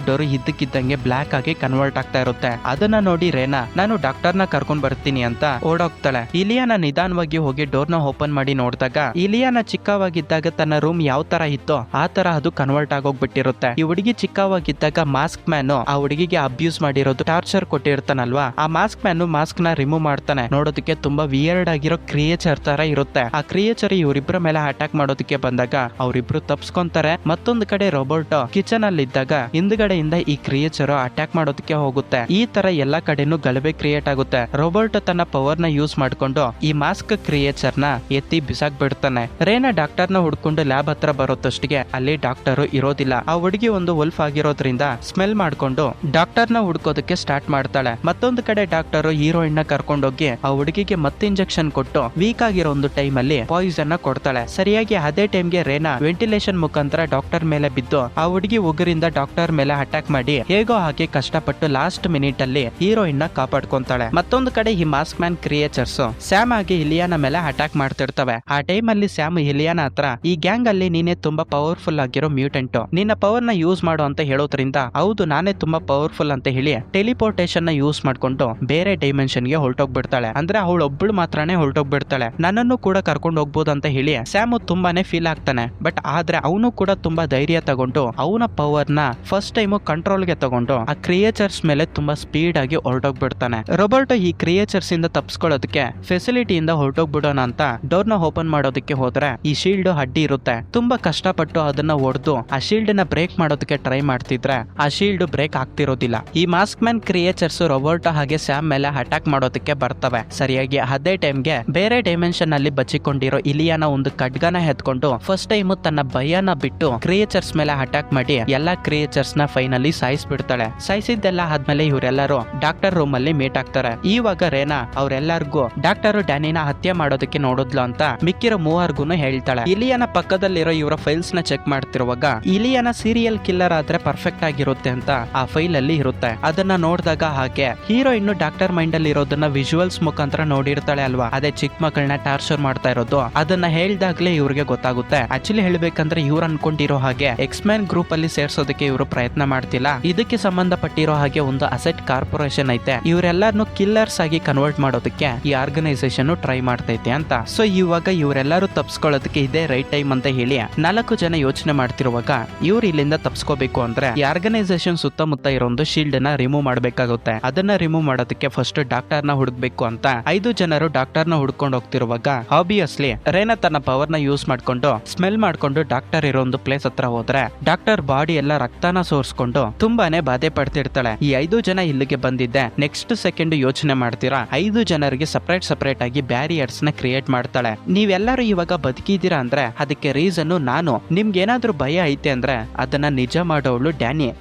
ಡೋರ್ ಇದ್ದಕ್ಕಿದ್ದಂಗೆ ಬ್ಲಾಕ್ ಆಗಿ ಕನ್ವರ್ಟ್ ಆಗ್ತಾ ಇರುತ್ತೆ. ಅದನ್ನ ನೋಡಿ ರೇನಾ ನಾನು ಡಾಕ್ಟರ್ನ ಕರ್ಕೊಂಡ್ ಬರ್ತೀನಿ ಅಂತ ಓಡೋಗ್ತಾಳೆ. ಇಲಿಯಾನ ನಿಧಾನವಾಗಿ ಹೋಗಿ ಡೋರ್ನ ಓಪನ್ ಮಾಡಿ ನೋಡಿದಾಗ ಇಲಿಯಾನ ಚಿಕ್ಕವಾಗಿದ್ದಾಗ ತನ್ನ ರೂಮ್ ಯಾವ ತರ ಇತ್ತೋ ಆ ತರ ಅದು ಕನ್ವರ್ಟ್ ಆಗೋಗ್ಬಿಟ್ಟಿರುತ್ತೆ. ಈ ಹುಡುಗಿ ಚಿಕ್ಕವಾಗಿದ್ದಾಗ ಮಾಸ್ಕ್ ಮ್ಯಾನ್ ಆ ಹುಡುಗಿಗೆ ಅಬ್ಯೂಸ್ ಮಾಡಿರೋದು ಟಾರ್ಚರ್ ಕೊಟ್ಟಿರ್ತಾನಲ್ವಾ, ಆ ಮಾಸ್ಕ್ ಮ್ಯಾನ್ ಮಾಸ್ಕ್ ನ ರಿಮೂವ್ ಮಾಡ್ತಾನೆ. ನೋಡೋದಕ್ಕೆ ತುಂಬಾ ವಿಯರ್ಡ್ ಆಗಿರೋ ಕ್ರಿಯೇಚರ್ ತರ ಇರುತ್ತೆ. ಆ ಕ್ರಿಯೇಚರ್ ಇವರಿಬ್ಬರ ಮೇಲೆ ಅಟ್ಯಾಕ್ ಮಾಡೋದಕ್ಕೆ ಬಂದಾಗ ಅವರಿಬ್ರು ತಪ್ಸ್ಕೊಂತಾರೆ. ಮತ್ತೊಂದು ಕಡೆ ರೋಬೋಟ್ ಕಿಚನ್ ಅಲ್ಲಿ ಇದ್ದಾಗ ಹಿಂದ್ಗಡೆಯಿಂದ ಈ ಕ್ರಿಯೇಚರ್ ಅಟ್ಯಾಕ್ ಮಾಡೋದಕ್ಕೆ ಹೋಗುತ್ತೆ. ಈ ತರ ಎಲ್ಲಾ ಕಡೆನೂ ಗಲಭೆ ಕ್ರಿಯೇಟ್ ಆಗುತ್ತೆ. ರೋಬೋಟ್ ತನ್ನ ಪವರ್ ನ ಯೂಸ್ ಮಾಡ್ಕೊಂಡು ಈ ಮಾಸ್ಕ್ ಕ್ರಿಯೇಚರ್ ನ ಎತ್ತಿ ಬಿಸಾಕ್ ಬಿಡ್ತಾನೆ. ರೇನಾ ಡಾಕ್ಟರ್ ನ ಹುಡ್ಕೊಂಡು ಲ್ಯಾಬ್ ಹತ್ರ ಬರೋದಷ್ಟಿಗೆ ಅಲ್ಲಿ ಡಾಕ್ಟರ್ ಇರೋದಿಲ್ಲ. ಆ ಹುಡುಗಿ ಒಂದು ವಲ್ಫ್ ಆಗಿರೋದ್ರಿಂದ ಸ್ಮೆಲ್ ಮಾಡ್ಕೊಂಡು ಡಾಕ್ಟರ್ ನ ಹುಡ್ಕೋದಕ್ಕೆ ಸ್ಟಾರ್ಟ್ ಮಾಡ್ತಾಳೆ. ಮತ್ತೊಂದು ಕಡೆ ಡಾಕ್ಟರ್ ಹೀರೋಯಿನ್ ನ ಕರ್ಕೊಂಡೋಗಿ ಆ ಹುಡುಗಿಗೆ ಮತ್ತೆ ಇಂಜೆಕ್ಷನ್ ಕೊಟ್ಟು ವೀಕ್ ಆಗಿರೋ ಒಂದು ಟೈಮ್ ಅಲ್ಲಿ ಪಾಯ್ಸನ್ ನ ಕೊಡ್ತಾಳೆ. ಸರಿಯಾಗಿ ಅದೇ ಟೈಮ್ಗೆ ರೇನಾ ವೆಂಟಿಲೇಷನ್ ಮುಖಾಂತರ ಡಾಕ್ಟರ್ ಮೇಲೆ ಬಿದ್ದು ಆ ಹುಡುಗಿ ಉಗುರಿಂದ ಡಾಕ್ಟರ್ ಮೇಲೆ ಅಟ್ಯಾಕ್ ಮಾಡಿ ಹೇಗೋ ಹಾಕಿ ಕಷ್ಟಪಟ್ಟು ಲಾಸ್ಟ್ ಮಿನಿಟ್ ಅಲ್ಲಿ ಹೀರೋಯಿನ್ ನ ಕಾಪಾಡ್ಕೊಂತಾಳೆ. ಮತ್ತೊಂದು ಕಡೆ ಈ ಮಾಸ್ಕ್ ಮ್ಯಾನ್ ಕ್ರಿಯೇಚರ್ಸ್ ಸ್ಯಾಮ್ ಆಗಿ ಇಲಿಯಾನ ಮೇಲೆ ಅಟ್ಯಾಕ್ ಮಾಡ್ತಿರ್ತವೆ. ಆ ಟೈಮ್ ಅಲ್ಲಿ ಸ್ಯಾಮ್ ಇಲಿಯಾನ ಹತ್ರ ಈ ಗ್ಯಾಂಗ್ ಅಲ್ಲಿ ನೀನೆ ತುಂಬಾ ಪವರ್ಫುಲ್ ಆಗಿರೋ ಮ್ಯೂಟೆಂಟ್, ನಿನ್ನ ಪವರ್ ನ ಯೂಸ್ ಮಾಡು ಅಂತ ಹೇಳೋದ್ರಿಂದ ಹೌದು ನಾನೇ ತುಂಬಾ ಪವರ್ಫುಲ್ ಅಂತ ಹೇಳಿ ಟೆಲಿಪೋರ್ಟೇಷನ್ ನ ಯೂಸ್ ಮಾಡ್ಕೊಂಡು ಬೇರೆ ಡೈಮೆನ್ಷನ್ ಗೆ ಹೊರಟೋಗ್ಬಿಡ್ತಾಳೆ. ಅಂದ್ರೆ ಅವಳು ಒಬ್ಬಳು ಮಾತ್ರನೇ ಹೊರಟೋಗ್ಬಿಡ್ತಾಳೆ. ನನ್ನನ್ನು ಕೂಡ ಕರ್ಕೊಂಡು ಹೋಗ್ಬೋದು ಅಂತ ಹೇಳಿ ಸ್ಯಾಮ್ ತುಂಬಾನೇ ಫೀಲ್ ಆಗ್ತಾನೆ. ಬಟ್ ಆದ್ರೆ ಅವನು ಕೂಡ ತುಂಬಾ ಧೈರ್ಯ ತಗೊಂಡು ಅವನ ಪವರ್ ನ ಫಸ್ಟ್ ಟೈಮ್ ಕಂಟ್ರೋಲ್ ಗೆ ತಗೊಂಡು ಆ ಕ್ರಿಯೇಚರ್ಸ್ ಮೇಲೆ ತುಂಬಾ ಸ್ಪೀಡ್ ಆಗಿ ಹೊರಟೋಗ್ಬಿಡ್ತಾನೆ. ರೋಬೋಟ್ ಈ ಕ್ರಿಯೇಚರ್ಸ್ ಇಂದ ತಪ್ಪಿಸ್ಕೊಳ್ಳೋದಕ್ಕೆ ಫೆಸಿಲಿಟಿಯಿಂದ ಹೊರಟೋಗ್ಬಿಡೋಣ ಅಂತ ಡೋರ್ ನ ಓಪನ್ ಮಾಡೋದಕ್ಕೆ ಹೋದ್ರೆ ಈ ಶೀಲ್ಡ್ ಅಡ್ಡಿ ಇರುತ್ತೆ. ತುಂಬಾ ಕಷ್ಟಪಟ್ಟು ಅದನ್ನ ಹೊಡೆದು ಆ ಶೀಲ್ಡ್ ನ ಬ್ರೇಕ್ ಮಾಡೋದಕ್ಕೆ ಟ್ರೈ ಮಾಡ್ತಿದ್ರೆ ಆ ಶೀಲ್ಡ್ ಬ್ರೇಕ್ ಆಗ್ತಿರೋದಿಲ್ಲ. ಈ ಮಾಸ್ಕ್ ಮ್ಯಾನ್ ಕ್ರಿಯೇಚರ್ಸ್ ರೋಬೋಟ್ ಹಾಗೆ ಸ್ಯಾಮ್ ಮೇಲೆ ಅಟ್ಯಾಕ್ ಮಾಡೋದಕ್ಕೆ ಬರ್ತವೆ. ಸರಿಯಾಗಿ ಅದೇ ಟೈಮ್ಗೆ ಬೇರೆ ಡೈಮೆನ್ಷನ್ ಅಲ್ಲಿ ಬಚ್ಚಿಕೊಂಡಿರೋ ಇಲಿಯಾನ ಒಂದು ಖಡ್ಗನ ಎತ್ಕೊಂಡು ಫಸ್ಟ್ ಟೈಮ್ ತನ್ನ ಭಯನ ಬಿಟ್ಟು ಕ್ರಿಯೇಚರ್ಸ್ ಮೇಲೆ ಅಟ್ಯಾಕ್ ಮಾಡಿ ಎಲ್ಲಾ ಕ್ರಿಯೇಚರ್ಸ್ ನ ಫೈನಲಿ ಸಾಯಿಸ್ಬಿಡ್ತಾಳೆ. ಸಾಯಿಸಿದ್ದೆಲ್ಲ ಆದ್ಮೇಲೆ ಇವರೆಲ್ಲರೂ ಡಾಕ್ಟರ್ ರೂಮ್ ಅಲ್ಲಿ ಮೀಟ್ ಆಗ್ತಾರೆ. ಇವಾಗ ರೇನಾ ಅವ್ರೆಲ್ಲರಿಗೂ ಡಾಕ್ಟರ್ ಡ್ಯಾನಿನ ಹತ್ಯೆ ಮಾಡೋದಕ್ಕೆ ನೋಡಿದ್ಲು ಅಂತ ಮಿಕ್ಕಿರೋ ಮೂವರ್ಗುನು ಹೇಳ್ತಾಳೆ. ಇಲಿಯಾನ ಪಕ್ಕದಲ್ಲಿರೋ ಇವರ ಫೈಲ್ಸ್ ನ ಚೆಕ್ ಮಾಡ್ತಿರುವಾಗ ಇಲಿಯಾನ ಸೀರಿಯಲ್ ಕಿಲ್ಲರ್ ಆದ್ರೆ ಪರ್ಫೆಕ್ಟ್ ಆಗಿರುತ್ತೆ ಅಂತ ಆ ಫೈಲ್ ಅಲ್ಲಿ ಇರುತ್ತೆ. ಅದನ್ನ ನೋಡಿದಾಗ ಹಾಗೆ ಹೀರೋಯಿನ್ ಡಾಕ್ಟರ್ ಮೈಂಡ್ ಅಲ್ಲಿ ಇರೋದನ್ನ ವಿಜುವಲ್ಸ್ ಮುಖಾಂತರ ನೋಡಿರ್ತಾಳೆ ಅಲ್ವಾ, ಅದೇ ಚಿಕ್ಕ ಮಕ್ಕಳನ್ನ ಟಾರ್ಚರ್ ಮಾಡ್ತಾ ಇರೋದು. ಅದನ್ನ ಹೇಳ್ದಾಗ್ಲೇ ಇವ್ರಿಗೆ ಗೊತ್ತಾಗುತ್ತೆ. ಆಕ್ಚುಲಿ ಹೇಳ್ಬೇಕಂದ್ರೆ ಇವ್ರು ಅನ್ಕೊಂಡಿರೋ ಹಾಗೆ ಎಕ್ಸ್ಮ್ಯಾನ್ ಗ್ರೂಪ್ ಅಲ್ಲಿ ಸೇರ್ಸೋದಕ್ಕೆ ಇವರು ಪ್ರಯತ್ನ ಮಾಡ್ತಿಲ್ಲ. ಇದಕ್ಕೆ ಸಂಬಂಧಪಟ್ಟಿರೋ ಹಾಗೆ ಒಂದು ಅಸೆಟ್ ಕಾರ್ಪೊರೇಷನ್ ಐತೆ, ಇವರೆಲ್ಲರನ್ನು ಕಿಲ್ಲರ್ಸ್ ಆಗಿ ಕನ್ವರ್ಟ್ ಮಾಡೋದಕ್ಕೆ ಈ ಆರ್ಗನೈಸೇಷನ್ ಟ್ರೈ ಮಾಡ್ತೈತೆ ಅಂತ. ಸೊ ಇವಾಗ ಇವರೆಲ್ಲರೂ ತಪ್ಸ್ಕೊಳ್ಳೋದಕ್ಕೆ ಇದೇ ರೈಟ್ ಟೈಮ್ ಅಂತ ಹೇಳಿ 4 ಜನ ಯೋಚನೆ ಮಾಡ್ತಿರುವಾಗ ಇವ್ರು ಇಲ್ಲಿಂದ ತಪ್ಸ್ಕೋಬೇಕು ಅಂದ್ರೆ ಈ ಆರ್ಗನೈಸೇಷನ್ ಸುತ್ತಮುತ್ತ ಇರೋ ಒಂದು ಶೀಲ್ಡ್ ನ ರಿಮೂವ್ ಮಾಡ್ಬೇಕಾಗುತ್ತೆ. ಅದನ್ನ ರಿಮೂವ್ ಮಾಡೋದಕ್ಕೆ ಫಸ್ಟ್ ಡಾಕ್ಟರ್ ನ ಹುಡುಕ್ಬೇಕು ಅಂತ 5 ಜನರು ಡಾಕ್ಟರ್ ನ ಹುಡ್ಕೊಂಡು ಹೋಗ್ತಿರುವಾಗ ಆಬ್ವಿಯಸ್ಲಿ ರೇನಾ ತನ್ನ ಪವರ್ ನ ಯೂಸ್ ಮಾಡ್ಕೊಂಡು ಸ್ಮೆಲ್ ಮಾಡ್ಕೊಂಡು ಡಾಕ್ಟರ್ ಇರೋ ಒಂದು ಪ್ಲೇಸ್ ಹತ್ರ ಹೋದ್ರೆ ಡಾಕ್ಟರ್ ಬಾಡಿ ಎಲ್ಲ ರಕ್ತನ ಸೋರ್ಸ್ಕೊಂಡು ತುಂಬಾನೇ ಬಾಧೆ ಪಡ್ತಿರ್ತಾಳೆ. ಈ 5 ಜನ ಇಲ್ಲಿಗೆ ಬಂದಿದ್ದೆ ನೆಕ್ಸ್ಟ್ ಸೆಕೆಂಡ್ ಯೋಚನೆ ಮಾಡ್ತೀರಾ 5 ಜನರಿಗೆ ಸಪರೇಟ್ ಆಗಿ ಬ್ಯಾರಿಯರ್ಸ್ ನ ಕ್ರಿಯೇಟ್ ಮಾಡ್ತಾಳೆ. ನೀವೆಲ್ಲರೂ ಇವಾಗ ಬದುಕಿದ್ದೀರಾ ಅಂದ್ರೆ ಅದಕ್ಕೆ ರೀಸನ್ ನಾನು. ನಿಮ್ಗೆ ಏನಾದ್ರೂ ಭಯ ಐತೆ ಅಂದ್ರೆ ಅದನ್ನ ನಿಜ ಮಾಡೋಳು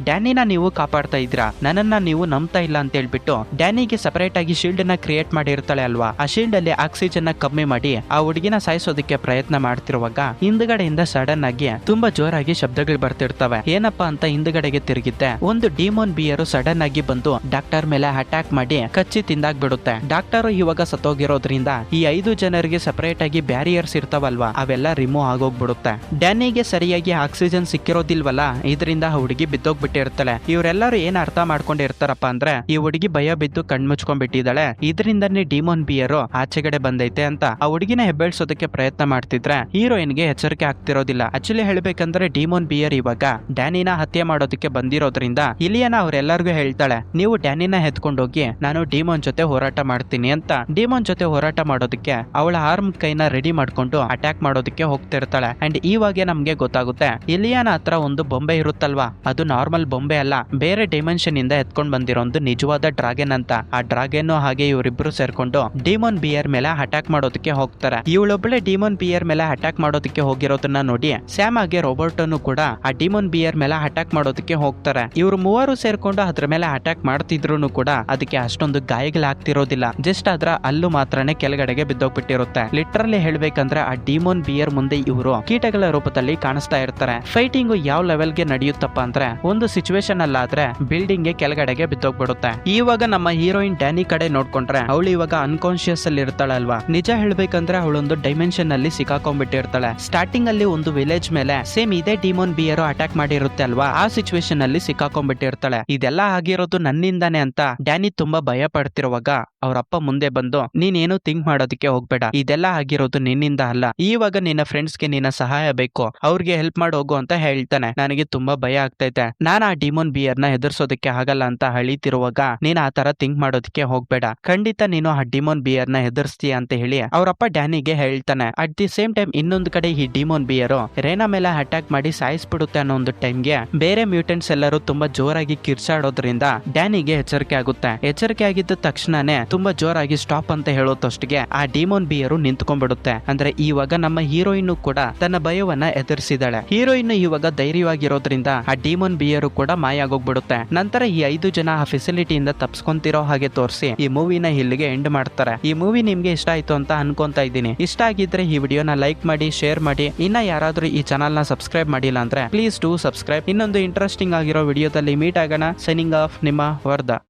ಡ್ಯಾನಿನ ನೀವು ಕಾಪಾಡ್ತಾ ಇದ್ರಾ, ನನ್ನನ್ನ ನೀವು ನಂಬ್ತಾ ಇಲ್ಲ ಅಂತ ಹೇಳ್ಬಿಟ್ಟು ಡ್ಯಾನಿಗೆ ಸಪರೇಟ್ ಆಗಿ ಶೀಲ್ಡ್ ನ ಕ್ರಿಯೇಟ್ ಮಾಡಿರ್ತಾಳೆ ಅಲ್ವಾ. ಆ ಶೀಲ್ಡ್ ಅಲ್ಲಿ ಆಕ್ಸಿಜನ್ ನ ಕಮ್ಮಿ ಮಾಡಿ ಆ ಹುಡುಗಿನ ಸಾಯಿಸೋದಕ್ಕೆ ಪ್ರಯತ್ನ ಮಾಡ್ತಿರುವಾಗ ಹಿಂದ್ಗಡೆಯಿಂದ ಸಡನ್ ಆಗಿ ತುಂಬಾ ಜೋರಾಗಿ ಶಬ್ದಗಳು ಬರ್ತಿರ್ತವೆ. ಏನಪ್ಪಾ ಅಂತ ಹಿಂದ್ಗಡೆಗೆ ತಿರುಗಿದ್ದೆ ಒಂದು ಡಿಮೋನ್ ಬಿಯರು ಸಡನ್ ಆಗಿ ಬಂದು ಡಾಕ್ಟರ್ ಮೇಲೆ ಅಟ್ಯಾಕ್ ಮಾಡಿ ಕಚ್ಚಿ ತಿಂದಾಗ್ಬಿಡುತ್ತೆ. ಡಾಕ್ಟರ್ ಇವಾಗ ಸತ್ತೋಗಿರೋದ್ರಿಂದ ಈ 5 ಜನರಿಗೆ ಸಪರೇಟ್ ಆಗಿ ಬ್ಯಾರಿಯರ್ಸ್ ಇರ್ತಾವಲ್ವಾ ಅವೆಲ್ಲ ರಿಮೂವ್ ಆಗೋಗ್ಬಿಡುತ್ತೆ. ಡ್ಯಾನಿಗೆ ಸರಿಯಾಗಿ ಆಕ್ಸಿಜನ್ ಸಿಕ್ಕಿರೋದಿಲ್ವಲ್ಲ, ಇದರಿಂದ ಹುಡುಗಿ ಬಿದ್ದೋಗ್ಬಿಟ್ಟಿರ್ತಾಳೆ. ಇವರೆಲ್ಲರೂ ಏನ್ ಅರ್ಥ ಮಾಡ್ಕೊಂಡಿರ್ತಾರಪ್ಪ ಅಂದ್ರೆ ಈ ಹುಡುಗಿ ಭಯ ಬಿದ್ದು ಕಣ್ಮುಚ್ಕೊಂಡ್ಬಿಟ್ಟಿದ್ದಾಳೆ, ಇದರಿಂದನೇ ಡಿಮೋನ್ ಬಿಯರು ಆಚೆಗಡೆ ಬಂದೈತೆ ಅಂತ ಆ ಹುಡುಗಿನ ಹೆಬ್ಬೆಳ್ಸೋದಕ್ಕೆ ಪ್ರಯತ್ನ ಮಾಡ್ತಿದ್ರೆ ಹೀರೋಯಿನ್ಗೆ ಎಚ್ಚರಿಕೆ ಆಗ್ತಿರೋದಿಲ್ಲ. ಆಕ್ಚುಲಿ ಹೇಳ್ಬೇಕಂದ್ರೆ ಡಿಮೋನ್ ಬಿಯರ್ ಇವಾಗ ಡ್ಯಾನಿನ ಹತ್ಯೆ ಮಾಡೋದಕ್ಕೆ ಬಂದಿರೋದ್ರಿಂದ ಇಲಿಯಾನ ಅವ್ರೆಲ್ಲರಿಗೂ ಹೇಳ್ತಾಳೆ ನೀವು ಡ್ಯಾನಿನ ಎತ್ಕೊಂಡೋಗಿ ನಾನು ಡಿಮೋನ್ ಜೊತೆ ಹೋರಾಟ ಮಾಡ್ತೀನಿ ಅಂತ. ಡಿಮೋನ್ ಜೊತೆ ಹೋರಾಟ ಮಾಡೋದಕ್ಕೆ ಅವಳ ಆರ್ಮ್ ಕೈನ ರೆಡಿ ಮಾಡ್ಕೊಂಡು ಅಟ್ಯಾಕ್ ಮಾಡೋದಕ್ಕೆ ಹೋಗ್ತಿರ್ತಾಳೆ. ಅಂಡ್ ಇವಾಗ ನಮ್ಗೆ ಗೊತ್ತಾಗುತ್ತೆ ಇಲಿಯಾನ ಹತ್ರ ಒಂದು ಬೊಂಬೆ ಇರುತ್ತಲ್ವಾ, ಅದು ನಾರ್ಮಲ್ ಬೊಂಬೆ ಅಲ್ಲ, ಬೇರೆ ಡೈಮೆನ್ಷನ್ ಇಂದ ಎತ್ಕೊಂಡ್ ಬಂದಿರೋ ಒಂದು ನಿಜವಾದ ಡ್ರಾಗನ್ ಅಂತ. ಆ ಡ್ರಾಗನ್ ಹಾಗೆ ಇವರಿಬ್ರು ಸೇರ್ಕೊಂಡು ಡಿಮೋನ್ ಬಿಯರ್ ಮೇಲೆ ಅಟ್ಯಾಕ್ ಮಾಡೋದಕ್ಕೆ ಹೋಗ್ತಾರೆ. ಇವಳೊಬ್ಬಳೆ ಡಿಮೋನ್ ಬಿಯರ್ ಮೇಲೆ ಅಟ್ಯಾಕ್ ಮಾಡೋದಕ್ಕೆ ಹೋಗಿರೋದನ್ನ ನೋಡಿ ಸ್ಯಾಮ್ ಹಾಗೆ ರೋಬೋಟ್ ಕೂಡ ಆ ಡಿಮೋನ್ ಬಿಯರ್ ಮೇಲೆ ಅಟ್ಯಾಕ್ ಮಾಡೋದಕ್ಕೆ ಹೋಗ್ತಾರೆ. ಇವರು ಮೂವರು ಸೇರ್ಕೊಂಡು ಅದ್ರ ಮೇಲೆ ಅಟ್ಯಾಕ್ ಮಾಡ್ತಿದ್ರು ಕೂಡ ಅದಕ್ಕೆ ಅಷ್ಟೊಂದು ಗಾಯಗಳಾಗ್ತಿರೋದಿಲ್ಲ, ಜಸ್ಟ್ ಅದ್ರ ಅಲ್ಲು ಮಾತ್ರನೇ ಕೆಳಗಡೆಗೆ ಬಿದ್ದೋಗ್ಬಿಟ್ಟಿರುತ್ತೆ. ಲಿಟ್ರಲಿ ಹೇಳ್ಬೇಕಂದ್ರೆ ಆ ಡಿಮೋನ್ ಬಿಯರ್ ಮುಂದೆ ಇವರು ಕೀಟಗಳ ರೂಪದಲ್ಲಿ ಕಾಣಿಸ್ತಾ ಇರ್ತಾರೆ. ಫೈಟಿಂಗ್ ಯಾವ ಲೆವೆಲ್ಗೆ ನಡೆಯುತ್ತಪ್ಪ ಅಂದ್ರೆ ಒಂದು ಸಿಚುವೇಶನ್ ಅಲ್ಲಾದ್ರೆ ಬಿಲ್ಡಿಂಗ್ ಗೆ ಕೆಳಗಡೆಗೆ ಬಿದ್ದೋಗ್ಬಿಡುತ್ತೆ. ಇವಾಗ ನಮ್ಮ ಹೀರೋಯಿನ್ ಡ್ಯಾನಿ ಕಡೆ ನೋಡ್ಕೊಂಡ್ರೆ ಅವಳು ಇವಾಗ ಅನ್ಕಾನ್ಶಿಯಸ್ ಅಲ್ಲಿ ಇರ್ತಾಳಲ್ವಾ, ನಿಜ ಹೇಳ್ಬೇಕಂದ್ರೆ ಅವಳೊಂದು ಡೈಮೆನ್ಷನ್ ಅಲ್ಲಿ ಸಿಕ್ಕಾಕೊಂಡ್ಬಿಟ್ಟಿರ್ತಾಳೆ. ಸ್ಟಾರ್ಟಿಂಗ್ ಅಲ್ಲಿ ಒಂದು ವಿಲೇಜ್ ಮೇಲೆ ಸೇಮ್ ಇದೇ ಡಿಮೋನ್ ಬಿಯರ್ ಅಟ್ಯಾಕ್ ಮಾಡಿರುತ್ತೆ ಅಲ್ವಾ, ಆ ಸಿಚುವೇಶನ್ ಅಲ್ಲಿ ಸಿಕ್ಕಾಕೊಂಡ್ಬಿಟ್ಟಿರ್ತಾಳೆ. ಇದೆಲ್ಲ ಆಗಿರೋದು ನನ್ನಿಂದಾನೆ ಅಂತ ಡ್ಯಾನಿ ತುಂಬಾ ಭಯ ಪಡ್ತಿರುವಾಗ ಅವ್ರಪ್ಪ ಮುಂದೆ ಬಂದು ನೀನೇನು ಥಿಂಕ್ ಮಾಡೋದಕ್ಕೆ ಹೋಗ್ಬೇಡ, ಇದೆಲ್ಲ ಆಗಿರೋದು ನಿನ್ನಿಂದ ಅಲ್ಲ, ಇವಾಗ ನಿನ್ನ ಫ್ರೆಂಡ್ಸ್ಗೆ ನಿನ್ನ ಸಹಾಯ ಬೇಕು, ಅವ್ರಿಗೆ ಹೆಲ್ಪ್ ಮಾಡಿ ಹೋಗು ಅಂತ ಹೇಳ್ತಾನೆ. ನನಗೆ ತುಂಬಾ ಭಯ ಆಗ್ತೈತೆ, ನಾನು ಆ ಡಿಮೋನ್ ಬಿಯರ್ ನ ಎದುರಿಸೋದಕ್ಕೆ ಆಗಲ್ಲ ಅಂತ ಹಳಿತಿರುವಾಗ ನೀನ್ ಆ ತರ ಥಿಂಕ್ ಮಾಡೋದಕ್ಕೆ ಹೋಗ್ಬೇಡ, ಖಂಡಿತ ನೀನು ಆ ಡಿಮೋನ್ ಬಿಯರ್ ನ ಎದುರಿಸ್ತೀಯ ಅಂತ ಹೇಳಿ ಅವರಪ್ಪ ಡ್ಯಾನಿಗೆ ಹೇಳ್ತಾನೆ. ಅಟ್ ದಿ ಸೇಮ್ ಟೈಮ್ ಇನ್ನೊಂದು ಕಡೆ ಈ ಡಿಮೋನ್ ಬಿಯರ್ ರೇನಾ ಮೇಲೆ ಅಟ್ಯಾಕ್ ಮಾಡಿ ಸಾಯಿಸ್ಬಿಡುತ್ತೆ ಅನ್ನೋ ಒಂದು ಟೈಮ್ಗೆ ಬೇರೆ ಮ್ಯೂಟೆಂಟ್ಸ್ ಎಲ್ಲರೂ ತುಂಬಾ ಜೋರಾಗಿ ಕಿರ್ಚಾಡೋದ್ರಿಂದ ಡ್ಯಾನಿಗೆ ಎಚ್ಚರಿಕೆ ಆಗುತ್ತೆ. ಎಚ್ಚರಿಕೆ ಆಗಿದ್ದ ತಕ್ಷಣನೇ ತುಂಬಾ ಜೋರಾಗಿ ಸ್ಟಾಪ್ ಅಂತ ಹೇಳೋತಷ್ಟಿಗೆ ಆ ಡಿಮೋನ್ ಬಿಯರು ನಿಂತ್ಕೊಂಡ್ಬಿಡುತ್ತೆ. ಅಂದ್ರೆ ಇವಾಗ ನಮ್ಮ ಹೀರೋಯಿನ್ ಕೂಡ ತನ್ನ ಭಯವನ್ನ ಎದುರಿಸಿದಾಳೆ. ಹೀರೋಯಿನ್ ಇವಾಗ ಧೈರ್ಯವಾಗಿರೋದ್ರಿಂದ ಆ ಡಿಮೋನ್ ಬಿಯರು ಕೂಡ ಮಾಯ ಆಗೋಗ್ಬಿಡುತ್ತೆ. ನಂತರ ಈ 5 ಜನ ಆ ಫೆಸಿಲಿಟಿಯಿಂದ ತಪ್ಸ್ಕೊಂತಿರೋ ಹಾಗೆ ತೋರಿಸಿ ಈ ಮೂವಿನ ಇಲ್ಲಿಗೆ ಎಂಡ್ ಮಾಡ್ತಾರೆ. ಈ ಮೂವಿ ನಿಮ್ಗೆ ಇಷ್ಟ ಆಯ್ತು ಅಂತ ಅನ್ಕೊಂತಾ ಇದ್ದೀನಿ. ಇಷ್ಟ ಆಗಿದ್ರೆ ಈ ವಿಡಿಯೋನ ಲೈಕ್ ಮಾಡಿ, ಶೇರ್ ಮಾಡಿ. ಇನ್ನ ಯಾರಾದ್ರೂ ಈ ಚಾನಲ್ ನ ಸಬ್ಸ್ಕ್ರೈಬ್ ಮಾಡಿಲ್ಲ ಅಂದ್ರೆ ಪ್ಲೀಸ್ ಡೂ ಸಬ್ಸ್ಕ್ರೈಬ್. ಇನ್ನೊಂದು ಇಂಟ್ರೆಸ್ಟಿಂಗ್ ಆಗಿರೋ ವಿಡಿಯೋದಲ್ಲಿ ಮೀಟ್ ಆಗೋಣ. ಸೈನಿಂಗ್ ಆಫ್, ನಿಮ್ಮ ವರ್ಧ.